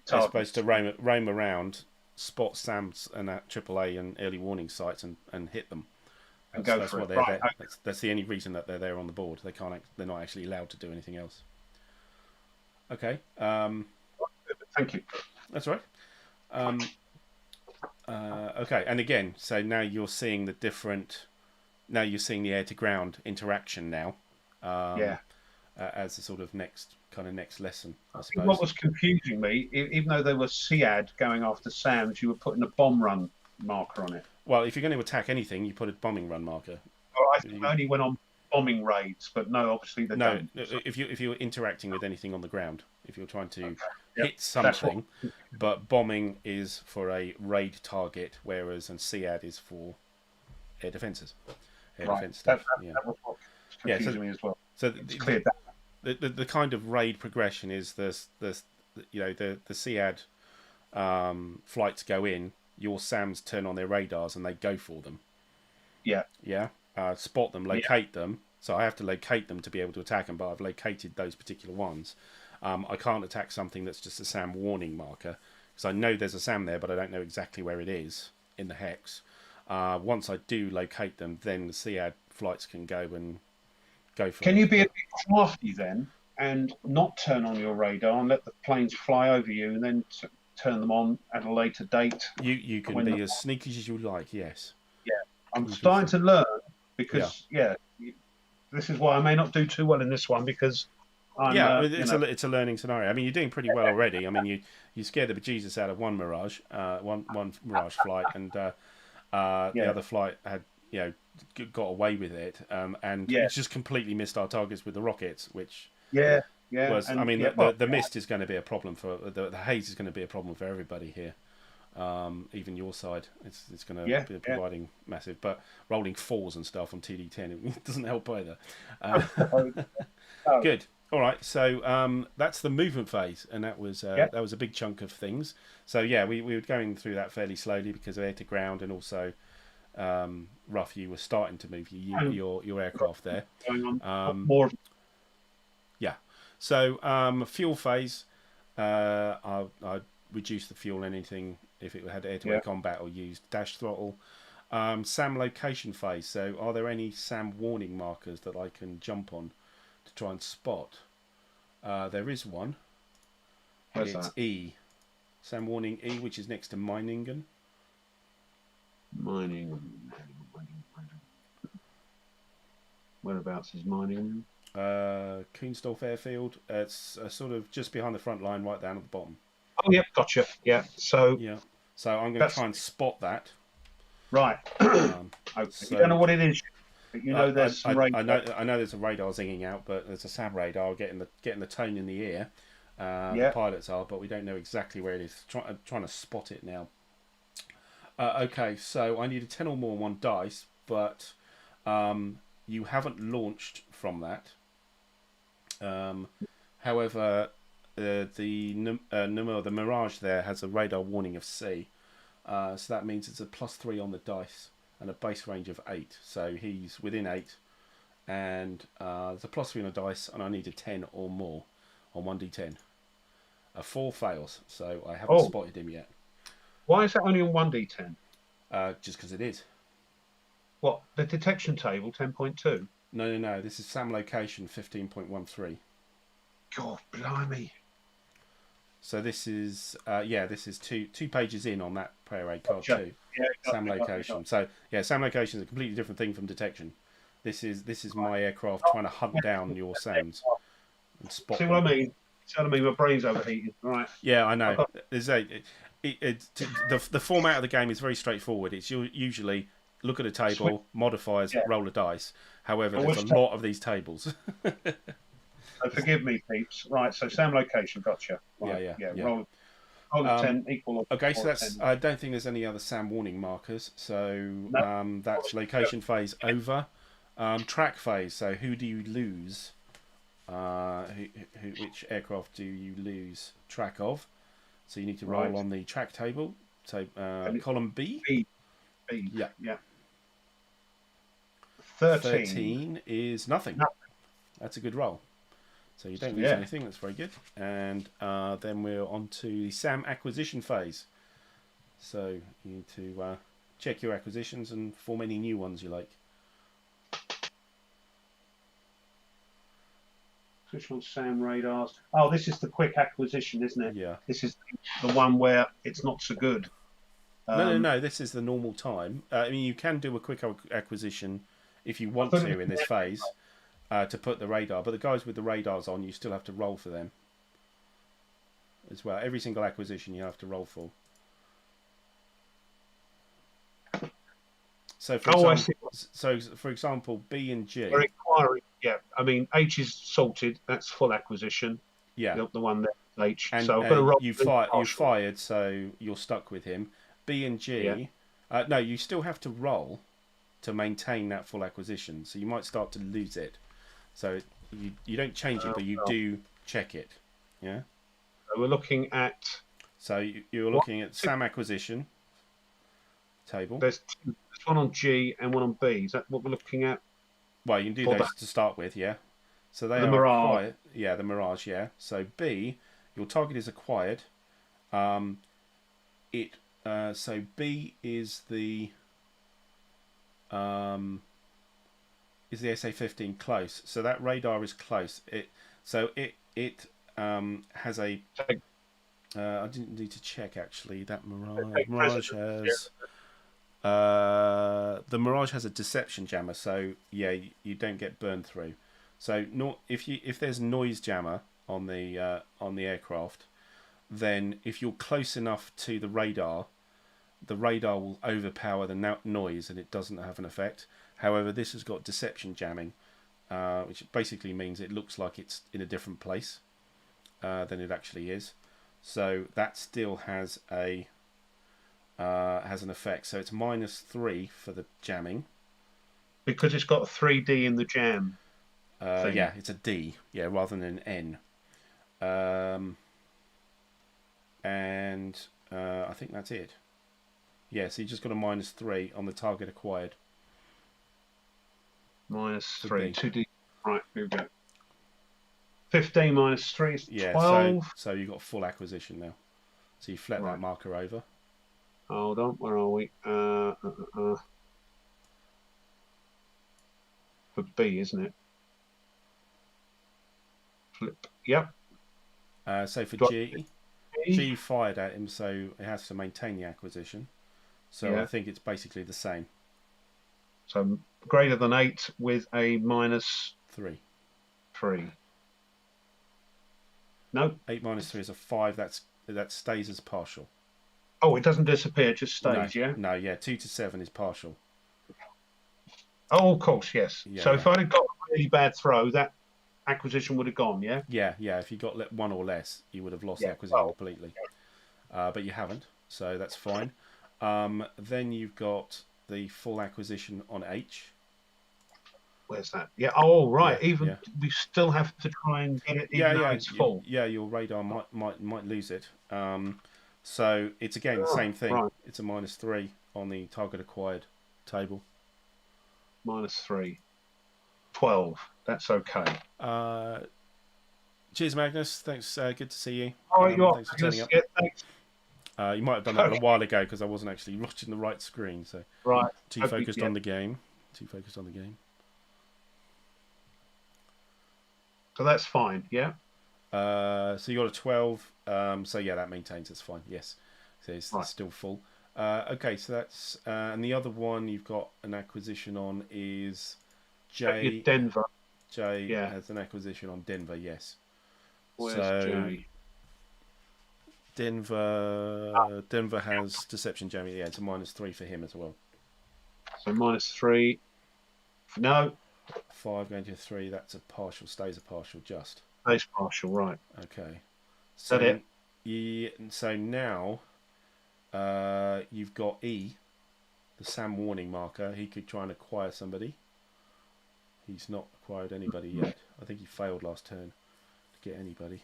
They're supposed to roam around, spot SAMs and AAA and early warning sites and hit them. That's what they're there. That's the only reason that they're there on the board. They're not actually allowed to do anything else. Okay. Thank you. That's right. Okay, and again, so now you're seeing the different. Now you're seeing the air to ground interaction now. As a sort of next lesson, I suppose. What was confusing me, even though there was SEAD going after SAMs, you were putting a bomb run marker on it. Well, if you're going to attack anything, you put a bombing run marker. Oh, I think only went on bombing raids, but no, obviously they don't. If you're interacting with anything on the ground, if you're trying to hit something, but bombing is for a raid target, whereas SEAD is for air defences. Defence stuff. That was what confused me as well. So the kind of raid progression is the SEAD flights go in, your SAMs turn on their radars and they go for them. Yeah. Spot them, locate them. So I have to locate them to be able to attack them, but I've located those particular ones. I can't attack something that's just a SAM warning marker because I know there's a SAM there, but I don't know exactly where it is in the hex. Once I do locate them, then the SEAD flights can go and go for it. Can you be a bit crafty then and not turn on your radar and let the planes fly over you and then turn them on at a later date? You can be as sneaky as you like, yes. Yeah, I'm starting to learn because, this is why I may not do too well in this one because it's a learning scenario. I mean, you're doing pretty well already. I mean, you scared the bejesus out of one Mirage, one Mirage flight, and the other flight had, got away with it, and it's just completely missed our targets with the rockets, which was, I mean, the mist is going to be a problem for the haze is going to be a problem for everybody here. Even your side, it's going to be providing massive, but rolling 4s and stuff on TD10 it doesn't help either. Good. All right, so that's the movement phase, and that was a big chunk of things. So we were going through that fairly slowly because of air to ground, and also Rough, you were starting to move your aircraft there. More. So fuel phase, I reduced the fuel anything if it had air-to-air combat or used dash throttle. SAM location phase. So are there any SAM warning markers that I can jump on to try and spot? There is one. Where's it's that? E. SAM warning E, which is next to Meiningen. Whereabouts is Meiningen? Kuhnsdorf Airfield. It's sort of just behind the front line, right down at the bottom. Oh, yep, gotcha. Yeah. So I'm going to try and spot that. Right. Okay. So, you don't know what it is, but you know there's some radar. I know there's a radar zinging out, but there's a SAM radar getting the tone in the ear. The pilots are, but we don't know exactly where it is. Trying to spot it now. Okay, so I need a 10 or more on one dice, but you haven't launched from that. However, the Mirage there has a radar warning of C, so that means it's a +3 on the dice and a base range of 8. So he's within 8, and there's a +3 on the dice, and I need a 10 or more on 1d10. A 4 fails, so I haven't spotted him yet. Why is that only on 1d10? Just because it is. What, the detection table 10.2? No. This is SAM location 15.13. God, blimey. So this is this is two pages in on that player aid card Gotcha. too. Yeah, SAM location. So yeah, SAM location is a completely different thing from detection. This is my aircraft trying to hunt down your SAMs and spot See them. what I mean? See what I mean? My brain's overheating. Right. Yeah, I know. There's the format of the game is very straightforward. It's usually look at a table, modifiers, roll a dice. However, there's a lot of these tables. So forgive me, peeps. Right, so SAM location, gotcha. Right, Yeah. Roll a 10 equal. Okay, so that's. I don't think there's any other SAM warning markers. So that's location phase over. Track phase. So who do you lose? Which aircraft do you lose track of? So you need to roll on the track table. So column B. B. Yeah. 13 is nothing. That's a good roll. So you don't lose anything. That's very good. And then we're on to the SAM acquisition phase. So you need to check your acquisitions and form any new ones you like. Switch on SAM radars. Oh, this is the quick acquisition, isn't it? Yeah. This is the one where it's not so good. No. This is the normal time. I mean, you can do a quick acquisition if you want to in this phase to put the radar. But the guys with the radars on, you still have to roll for them as well. Every single acquisition you have to roll for. So for example, B and G. Yeah, I mean H is sorted. That's full acquisition. Yeah, the one there H. And so you fired, so you're stuck with him. B and G. Yeah. No, you still have to roll to maintain that full acquisition. So you might start to lose it. So you don't change it, but you do check it. Yeah. So we're looking at. So you're looking at SAM acquisition table. There's one on G and one on B. Is that what we're looking at? Well, you can do those to start with, yeah. So they are Mirage. acquired. Yeah, the Mirage, yeah. So B, your target is acquired. So B is the SA-15 close. So that radar is close. It has a. I didn't need to check actually. That Mirage has. The Mirage has a deception jammer, so yeah, you don't get burned through. So if there's noise jammer on the aircraft, then if you're close enough to the radar will overpower the noise and it doesn't have an effect. However, this has got deception jamming, which basically means it looks like it's in a different place than it actually is. So that still has an effect. So it's -3 for the jamming. Because it's got a 3D in the jam. Yeah, it's a D. Yeah, rather than an N. And I think that's it. Yeah, so you just got a -3 on the target acquired. -3, 2D. Right, here we go. 15 -3 is 12. So you got full acquisition now. So you flip that marker over. Hold on, where are we? For B, isn't it? Flip. Yep. So for G fired at him, so it has to maintain the acquisition. So I think it's basically the same. So greater than 8 with a -3. No. 8 -3 is a 5. That stays as partial. Oh, it doesn't disappear, it just stays, yeah? No, yeah, 2 to 7 is partial. Oh, of course, yes. Yeah, so if I'd have got a really bad throw, that acquisition would have gone, yeah? Yeah. If you got 1 or less, you would have lost the acquisition completely. But you haven't, so that's fine. Then you've got the full acquisition on H. Where's that? Yeah. Oh, right. We still have to try and get it. It's full. Yeah, your radar might lose it. So it's again the same thing. Right. It's a -3 on the target acquired table. -3. 12. That's okay. Cheers, Magnus. Thanks. Good to see you. Thanks for turning up. Yeah, thanks. You might have done that a while ago because I wasn't actually watching the right screen. So right. Too focused on the game. So that's fine, yeah? So you got a 12. So yeah, that maintains. It's fine. Yes. So it's Right. still full. Okay, so that's and the other one you've got an acquisition on is J. Denver. J Yeah. has an acquisition on Denver. Yes. Where's So J? Denver has Deception Jamie. Yeah, it's a -3 for him as well. So -3. No. 5 going to 3. That's a partial. Stays a partial. Just. Base partial, right. Okay. Is that it? Yeah, so now you've got E, the Sam warning marker. He could try and acquire somebody. He's not acquired anybody yet. I think he failed last turn to get anybody.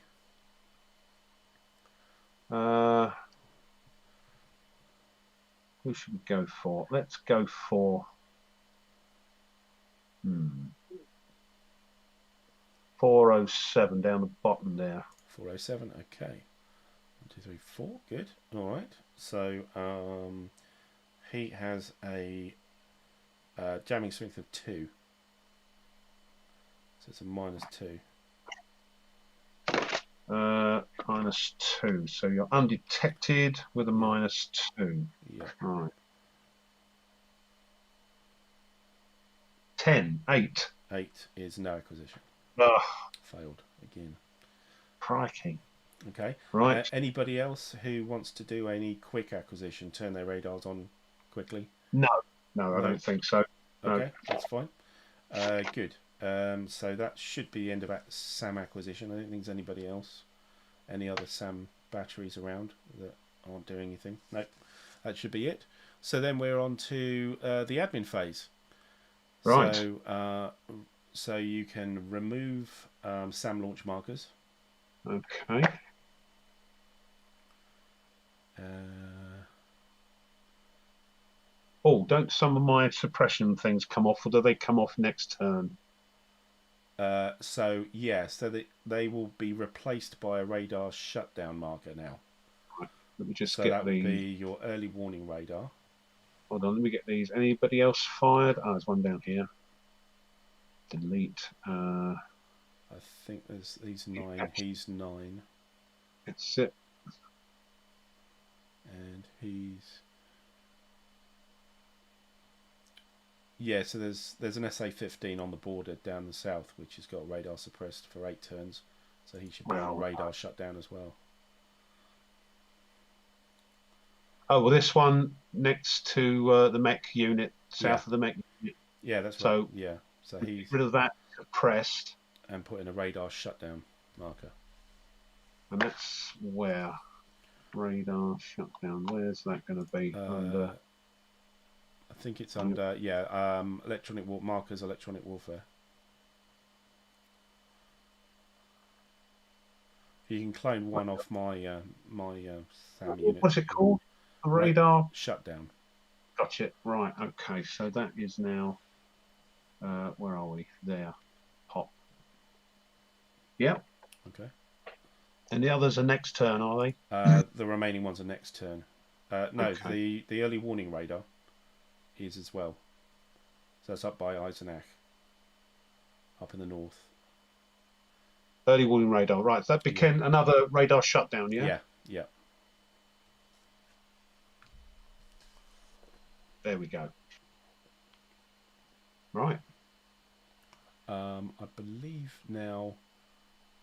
Who should we go for? Let's go for 407 down the bottom there. 407. Okay. 1, 2, 3, 4. Good. All right. So he has a jamming strength of 2. So it's a -2. -2. So you're undetected with a -2. Yeah. Right. 10. 8. 8 is no acquisition. Ugh. Failed again. Crikey. Okay. Right. Anybody else who wants to do any quick acquisition, turn their radars on quickly? No, I don't think so. Okay, that's fine. Good. So that should be the end of that SAM acquisition. I don't think there's anybody else. Any other SAM batteries around that aren't doing anything? Nope. That should be it. So then we're on to the admin phase. Right. So you can remove SAM launch markers. Okay. Oh, don't some of my suppression things come off, or do they come off next turn? So they will be replaced by a radar shutdown marker now. Right. Let me just so get that would these. be your early warning radar. Hold on, let me get these. Anybody else fired? Oh, there's one down here. Delete. I think there's these 9. He's 9. That's it. And he's. Yeah, so there's an SA-15 on the border down the south, which has got radar suppressed for 8 turns. So he should be on a radar shutdown as well. Oh, well, this one next to the mech unit, south of the mech unit. Yeah, that's right. So yeah, so he's rid of that suppressed and put in a radar shutdown marker. And that's where radar shutdown. Where's that going to be? Under. I think it's under electronic markers, electronic warfare. You can clone one off my SAM unit. What's it called? A radar shutdown. Gotcha. Right. Okay. So that is now. Where are we? There. Pop. Yep. Okay. And the others are next turn, are they? The remaining ones are next turn. No, okay. the early warning radar is as well. So it's up by Eisenach, up in the north. Early warning radar, right. So that became another radar shutdown, yeah? Yeah, yeah. There we go. Right. I believe now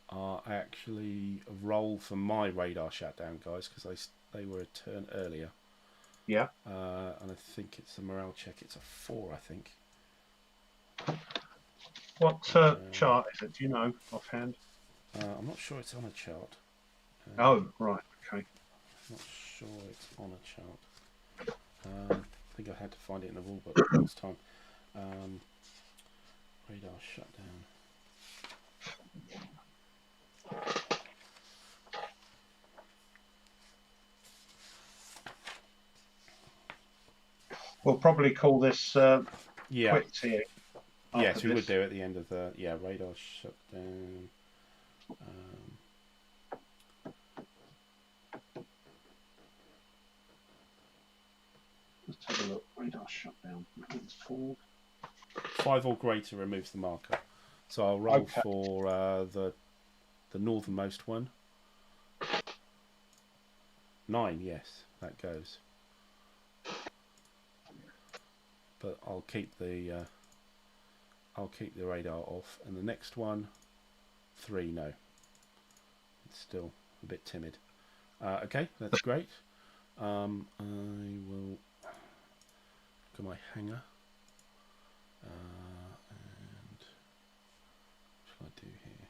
I actually roll for my radar shutdown, guys, because they were a turn earlier. Yeah. And I think it's a morale check. It's a 4, I think. What chart is it? Do you know offhand? I'm not sure it's on a chart. Oh, right. Okay. I'm not sure it's on a chart. I think I had to find it in the rule book last time. Radar shutdown. We'll probably call this yeah. quits here. Yes, we would do at the end of the radar shutdown. Let's have a look. Radar shutdown. 5 or greater removes the marker. So I'll roll Okay. for the northernmost one. 9, yes, that goes. But I'll keep the radar off. And the next one, 3, no. It's still a bit timid. Okay, that's great. I will look at my hanger. And what shall I do here?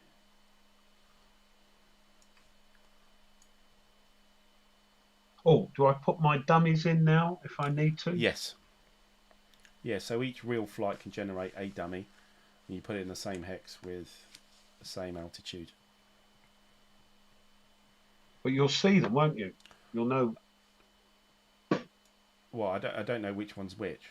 Oh, do I put my dummies in now if I need to? Yes. Yeah, so each real flight can generate a dummy, and you put it in the same hex with the same altitude. But you'll see them, won't you? You'll know. Well, I don't know which one's which.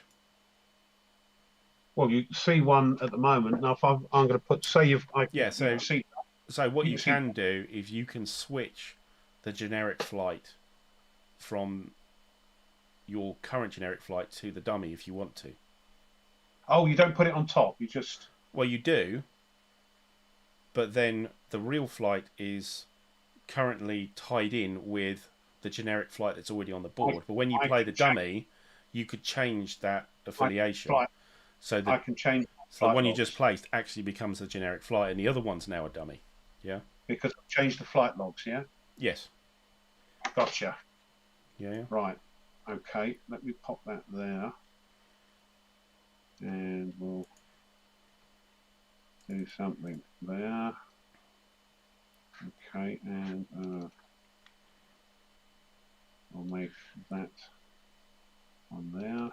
Well, you see one at the moment. Now, if I'm going to put, say you've, Yeah, you can see. So what you see, can do is you can switch the generic flight from your current generic flight to the dummy if you want to. Oh, you don't put it on top. You just. Well, you do, but then the real flight is currently tied in with the generic flight that's already on the board. But when you play the dummy, you could change that affiliation. So I can change. So the one you just placed actually becomes the generic flight, and the other one's now a dummy. Yeah. Because I've changed the flight logs. Yeah. Yes. Gotcha. Yeah. Right. Okay. Let me pop that there, and we'll do something there. Okay, and I'll make that on there.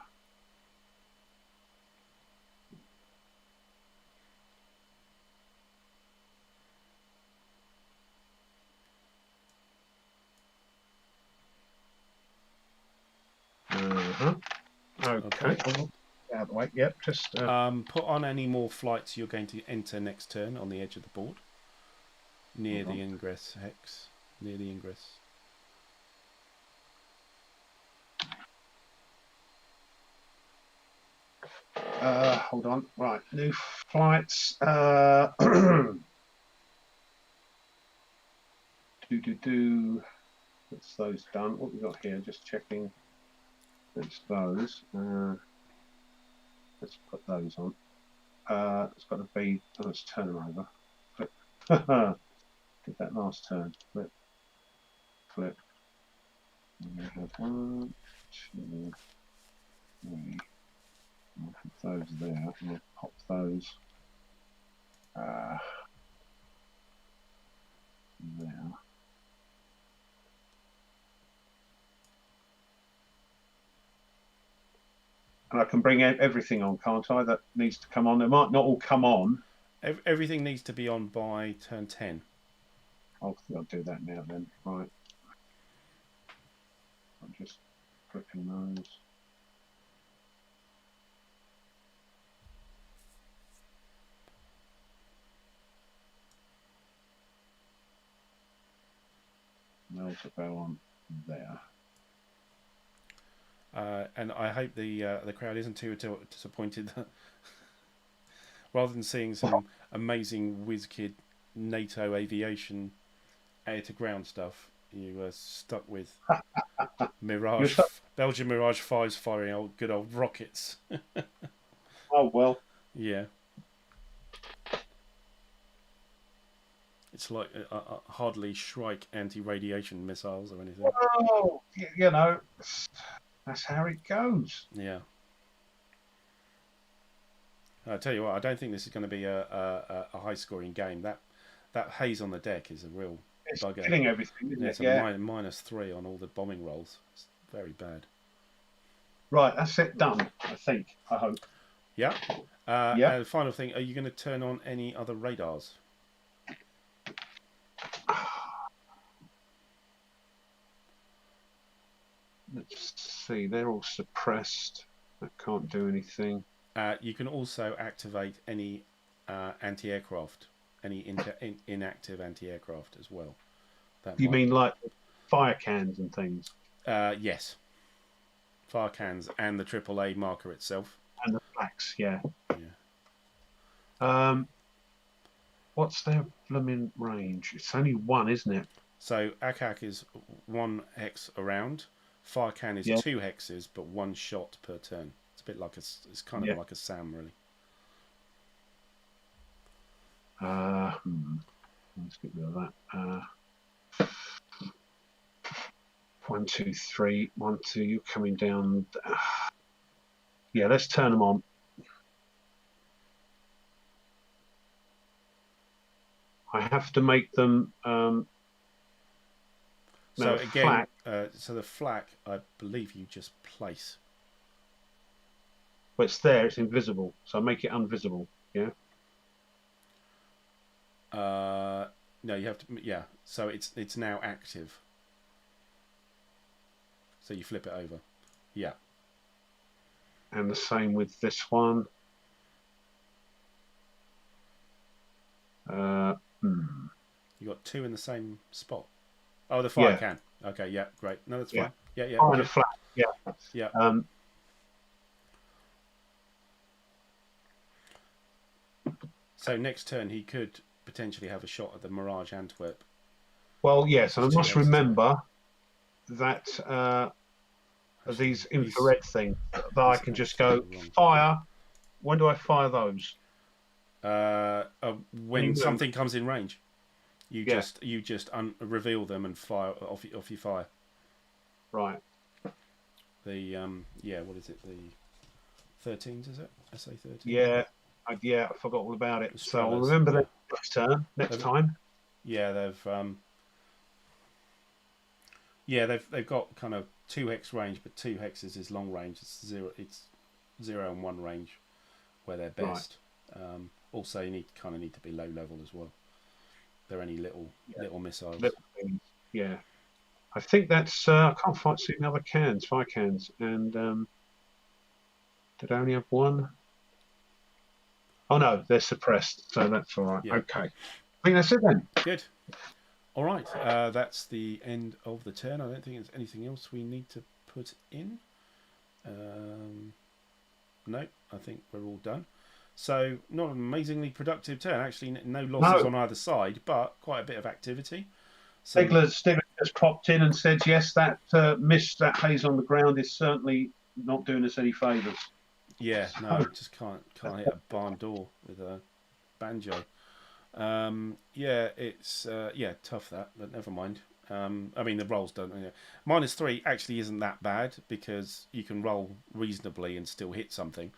Okay. Out of the way. Yep. Just put on any more flights you're going to enter next turn on the edge of the board, near the ingress hex, near the ingress. Hold on. Right. New flights. That's those done. What we got here? Just checking. It's those. Let's put those on. It's got to be. Oh, let's turn them over. Flip. Did that last turn. Flip. Flip. And we have 1, 2, 3. I'll put those there. I'll pop those there. And I can bring everything on, can't I? That needs to come on. It might not all come on. Everything needs to be on by turn 10. I'll do that now then. Right. I'm just flipping those. Those will go on there. And I hope the crowd isn't too disappointed that rather than seeing some amazing WizKid NATO aviation air-to-ground stuff, you were stuck with Mirage, Belgian Mirage 5s firing good old rockets. Oh, well. Yeah. It's like hardly Shrike anti-radiation missiles or anything. Oh, you know, that's how it goes. Yeah. I tell you what, I don't think this is going to be a high-scoring game. That haze on the deck is a real bugger. It's killing everything, isn't it? It's a -3 on all the bombing rolls. It's very bad. Right, that's it done, I think. I hope. Yeah. Yeah. And final thing, are you going to turn on any other radars? Let's see, they're all suppressed. That can't do anything. You can also activate any anti-aircraft, any inactive anti-aircraft as well. You mean like fire cans and things? Yes. Fire cans and the AAA marker itself. And the flags, yeah. Yeah. What's their blooming range? It's only one, isn't it? So Akak is 1 hex around. Fire can is Yeah. 2 hexes, but 1 shot per turn. It's a bit like it's kind of like a Sam, really. Let's get rid of that. 1, 2, 3. 1, 2. You're coming down. Yeah, let's turn them on. I have to make them. So again, so the flak, I believe you just place. But it's there. It's invisible. So I make it invisible. Yeah. No, you have to. Yeah. So it's now active. So you flip it over. Yeah. And the same with this one. You got 2 in the same spot. Oh, the fire can. Okay, yeah, great. No, that's fine. Yeah. Fire and a flat. Yeah. Yeah. So next turn he could potentially have a shot at the Mirage Antwerp. Well, yes, and I must remember that these infrared things that I can just go fire. When do I fire those? When something comes in range, you just reveal them and fire off your fire. Right. The what is it? The 13s, is it? SA 13. Yeah, I forgot all about it. So I'll remember that next time. Yeah, they've got kind of 2 hex range, but 2 hexes is long range. It's 0 and 1 range where they're best. Right. Also, you need to be low level as well. They're only little missiles. Little things. Yeah, I think that's. I can't see any other cans, fire cans, and did I only have one? Oh no, they're suppressed, so that's all right. Yeah. Okay, I think that's it then. Good. All right, that's the end of the turn. I don't think there's anything else we need to put in. No, I think we're all done. So not an amazingly productive turn. Actually, no losses on either side, but quite a bit of activity. So, Stigler just popped in and said, yes, that mist, that haze on the ground is certainly not doing us any favours. Yeah, no, just can't hit a barn door with a banjo. Yeah, it's tough that, but never mind. I mean, the rolls don't. -3 actually isn't that bad because you can roll reasonably and still hit something.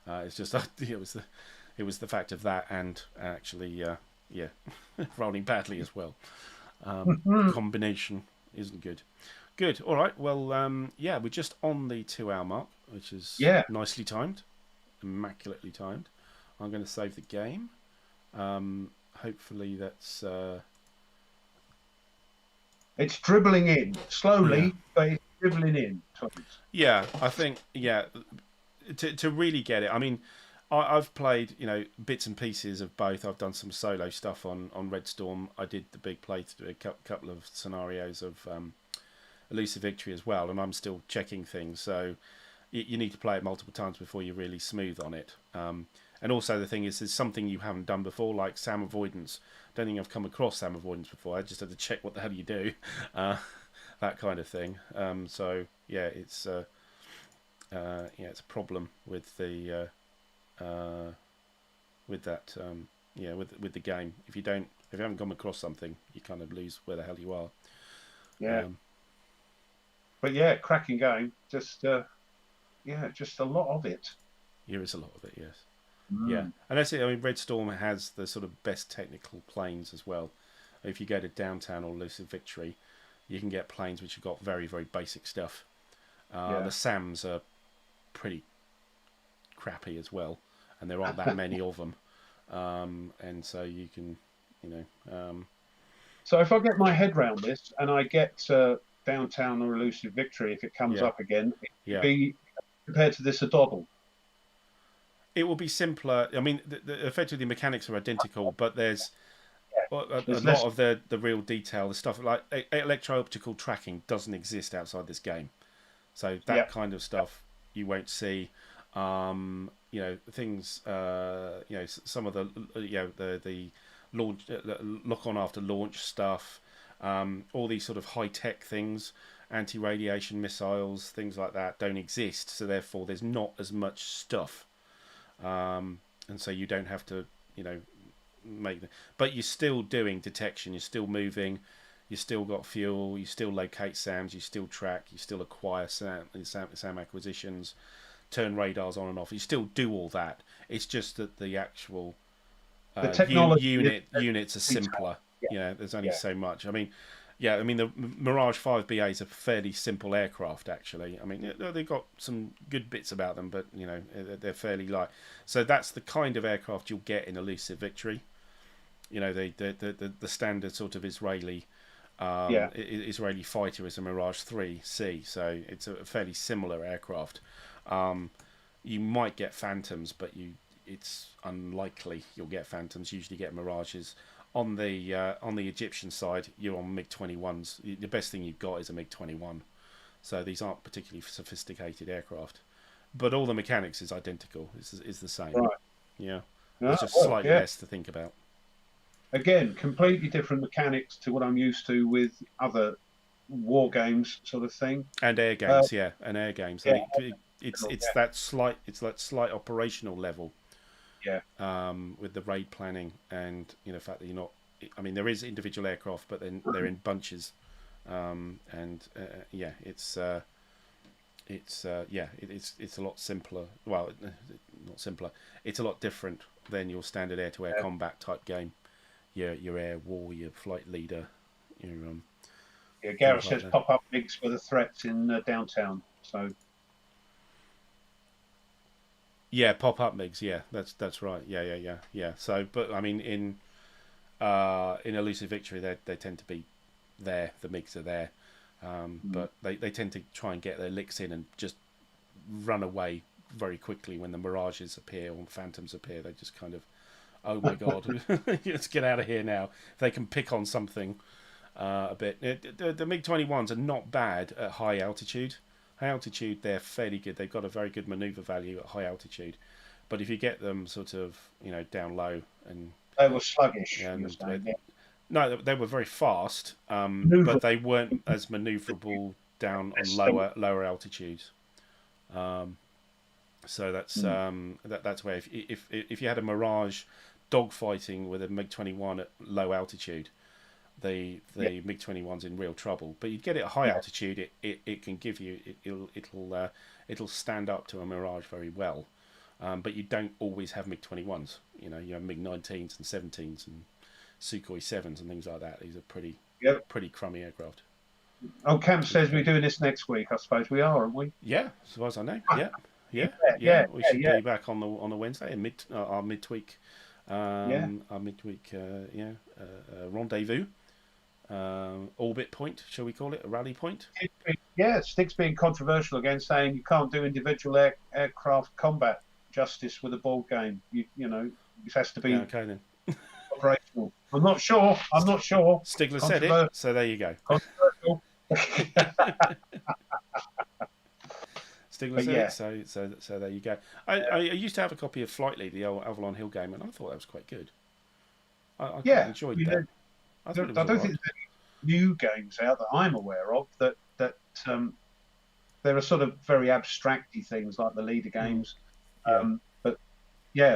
It's just it was the fact of that and actually rolling badly as well. Combination isn't good. Good. All right. Well, we're just on the 2-hour mark, which is nicely timed, immaculately timed. I'm going to save the game. Hopefully that's. It's dribbling in slowly, but it's dribbling in. Yeah, I think to really get it. I mean, I've played bits and pieces of both. I've done some solo stuff on Red Storm. I did the big playthrough, a couple of scenarios of Elusive Victory as well, and I'm still checking things. So you need to play it multiple times before you're really smooth on it. And also the thing is, there's something you haven't done before, like Sam Avoidance. I don't think I've come across Sam Avoidance before. I just had to check what the hell you do, that kind of thing. So yeah, it's it's a problem with the with that with the game. If you haven't come across something, you kind of lose where the hell you are. Yeah. But yeah, cracking game. Just just a lot of it. There is a lot of it, yes. Yeah, and that's it. I mean, Red Storm has the sort of best technical planes as well. If you go to Downtown or Elusive Victory, you can get planes which have got very, very basic stuff. The SAMs are pretty crappy as well, and there aren't that many of them. And so you can, So if I get my head round this and I get Downtown or Elusive Victory, if it comes up again, it would be compared to this a doddle. It will be simpler. I mean, effectively the mechanics are identical, but there's a lot of the real detail, the stuff like electro-optical tracking doesn't exist outside this game. So that kind of stuff you won't see. Things. Some of the launch, lock on after launch stuff, all these sort of high tech things, anti-radiation missiles, things like that don't exist. So therefore, there's not as much stuff, and so you don't have to, make the. But you're still doing detection. You're still moving. You still got fuel. You still locate SAMs. You still track. You still acquire SAM acquisitions. Turn radars on and off. You still do all that. It's just that the actual the technology units are simpler. Yeah. There's only so much. I mean, the Mirage 5BA is a fairly simple aircraft, actually. I mean, they've got some good bits about them, but they're fairly light. So that's the kind of aircraft you'll get in Elusive Victory. The standard sort of Israeli Israeli fighter is a Mirage 3C, so it's a fairly similar aircraft. You might get Phantoms, but it's unlikely you'll get Phantoms. Usually get Mirages. On the Egyptian side, you're on MiG-21s. The best thing you've got is a MiG-21. So these aren't particularly sophisticated aircraft, but all the mechanics is identical. Is the same. Right. Yeah. There's just slightly less to think about. Again, completely different mechanics to what I'm used to with other war games, sort of thing. And air games, and air games. Yeah. It's that slight operational level. Yeah. With the raid planning and the fact that you're not. I mean, there is individual aircraft, but then they're in bunches, it's a lot simpler. Well, not simpler. It's a lot different than your standard air-to-air combat type game. Your air war, your flight leader. Gareth says pop-up MiGs were the threats in downtown. So. Yeah, pop-up MiGs. Yeah, that's right. Yeah. So, but I mean, in Elusive Victory, they tend to be there. The MiGs are there, but they tend to try and get their licks in and just run away very quickly when the Mirages appear or Phantoms appear. They just kind of, oh my god, let's get out of here now. If they can pick on something a bit. The MiG-21s are not bad at high altitude. High altitude, they're fairly good. They've got a very good manoeuvre value at high altitude. But if you get them sort of, down low and... They were sluggish. No, they were very fast, but they weren't as manoeuvrable down on lower altitudes. So that's that's where if you had a Mirage dogfighting with a MiG-21 at low altitude, the MiG-21's in real trouble. But you'd get it at high altitude, it can give you it'll stand up to a Mirage very well. But you don't always have MiG-21s. You have MiG-19s and 17s and Sukhoi 7s and things like that. These are pretty crummy aircraft. Oh, Cam says we're doing this next week. I suppose we are, aren't we? Yeah, as far as I know. Yeah. We should be back on the Wednesday, our midweek. Our midweek rendezvous. Orbit point, shall we call it? A rally point? Yeah, Stig's being controversial again, saying you can't do individual aircraft combat justice with a board game. You know, it has to be then. operational. I'm not sure. Stigler said it, so there you go. Controversial. Stigler said it, so there you go. I used to have a copy of Flight Lead, the old Avalon Hill game, and I thought that was quite good. I enjoyed that. I don't think there's any new games out that I'm aware of that there are sort of very abstracty things like the leader games. But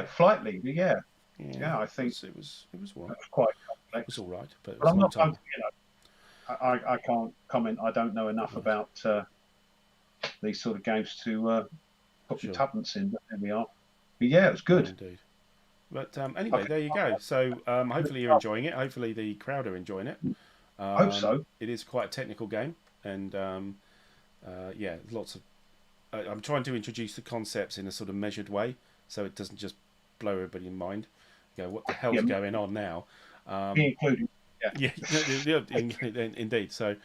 Flight Leader, I think it was quite complex. It was all right, but I'm not. I can't comment. I don't know enough about these sort of games to put the tuppence in. But there we are. But it was good. Indeed. But anyway, there you go. So hopefully you're enjoying it. Hopefully the crowd are enjoying it. Hope so. It is quite a technical game, and lots of. I'm trying to introduce the concepts in a sort of measured way, so it doesn't just blow everybody's mind. What the hell's going on now? Including. Indeed. So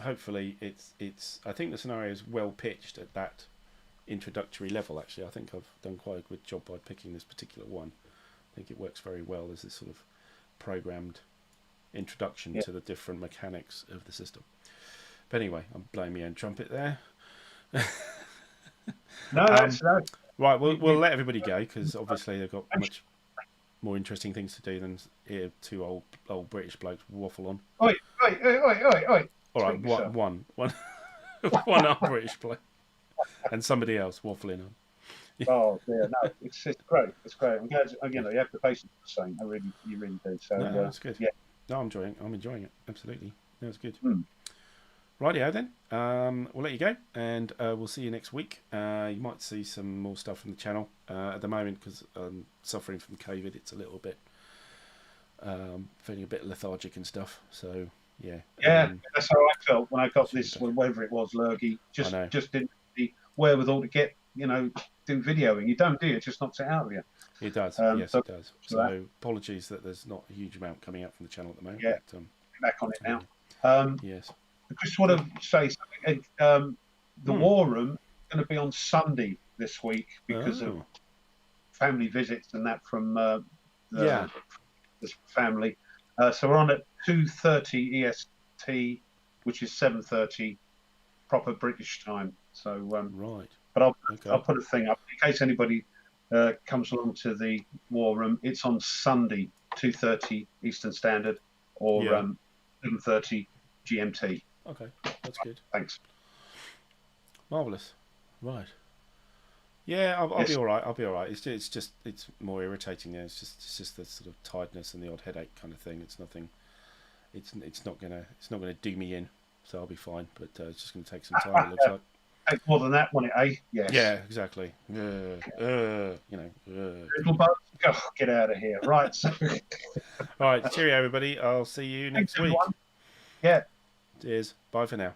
hopefully it's. I think the scenario is well pitched at that introductory level. Actually, I think I've done quite a good job by picking this particular one. I think it works very well as this sort of programmed introduction to the different mechanics of the system. But anyway, I'm blowing my own trumpet there. No. Right, we'll let everybody go because obviously they've got much. more interesting things to do than hear two old British blokes waffle on. Oi, oi, oi, oi, oi, oi. All right, one old British bloke and somebody else waffling on. Oh yeah, no, it's great. It's great. I'm glad you know you have the patience for saying. You really do. So No, that's good. Yeah. No, I'm enjoying it. Absolutely. That's good. Hmm. Rightio then. We'll let you go, and we'll see you next week. You might see some more stuff from the channel at the moment because I'm suffering from COVID. It's a little bit feeling a bit lethargic and stuff. So yeah. Yeah, that's how I felt when I got this, whatever it was, lurgy. Just didn't have the wherewithal to get, do videoing. You don't, do you? It just knocks it out of you. It does. Yes, it does. So apologies that there's not a huge amount coming out from the channel at the moment. Yeah, but, back on it now. Yes. I just want to say something. The War Room is going to be on Sunday this week because of family visits and that from the family. So we're on at 2:30 EST, which is 7:30 proper British time. So right. But I'll put a thing up in case anybody comes along to the War Room. It's on Sunday, 2:30 Eastern Standard, or 7:30 GMT. Okay, that's good. Thanks. Marvelous. Right. Yeah, I'll be all right. I'll be all right. It's more irritating. It's just the sort of tiredness and the odd headache kind of thing. It's nothing. It's not gonna do me in. So I'll be fine. But it's just gonna take some time. It looks like. Take more than that, won't it? Eh? Yes. Yeah, exactly. Little bug. Oh, get out of here. Right. All right. Cheerio, everybody. I'll see you next week. Yeah. Cheers. Bye for now.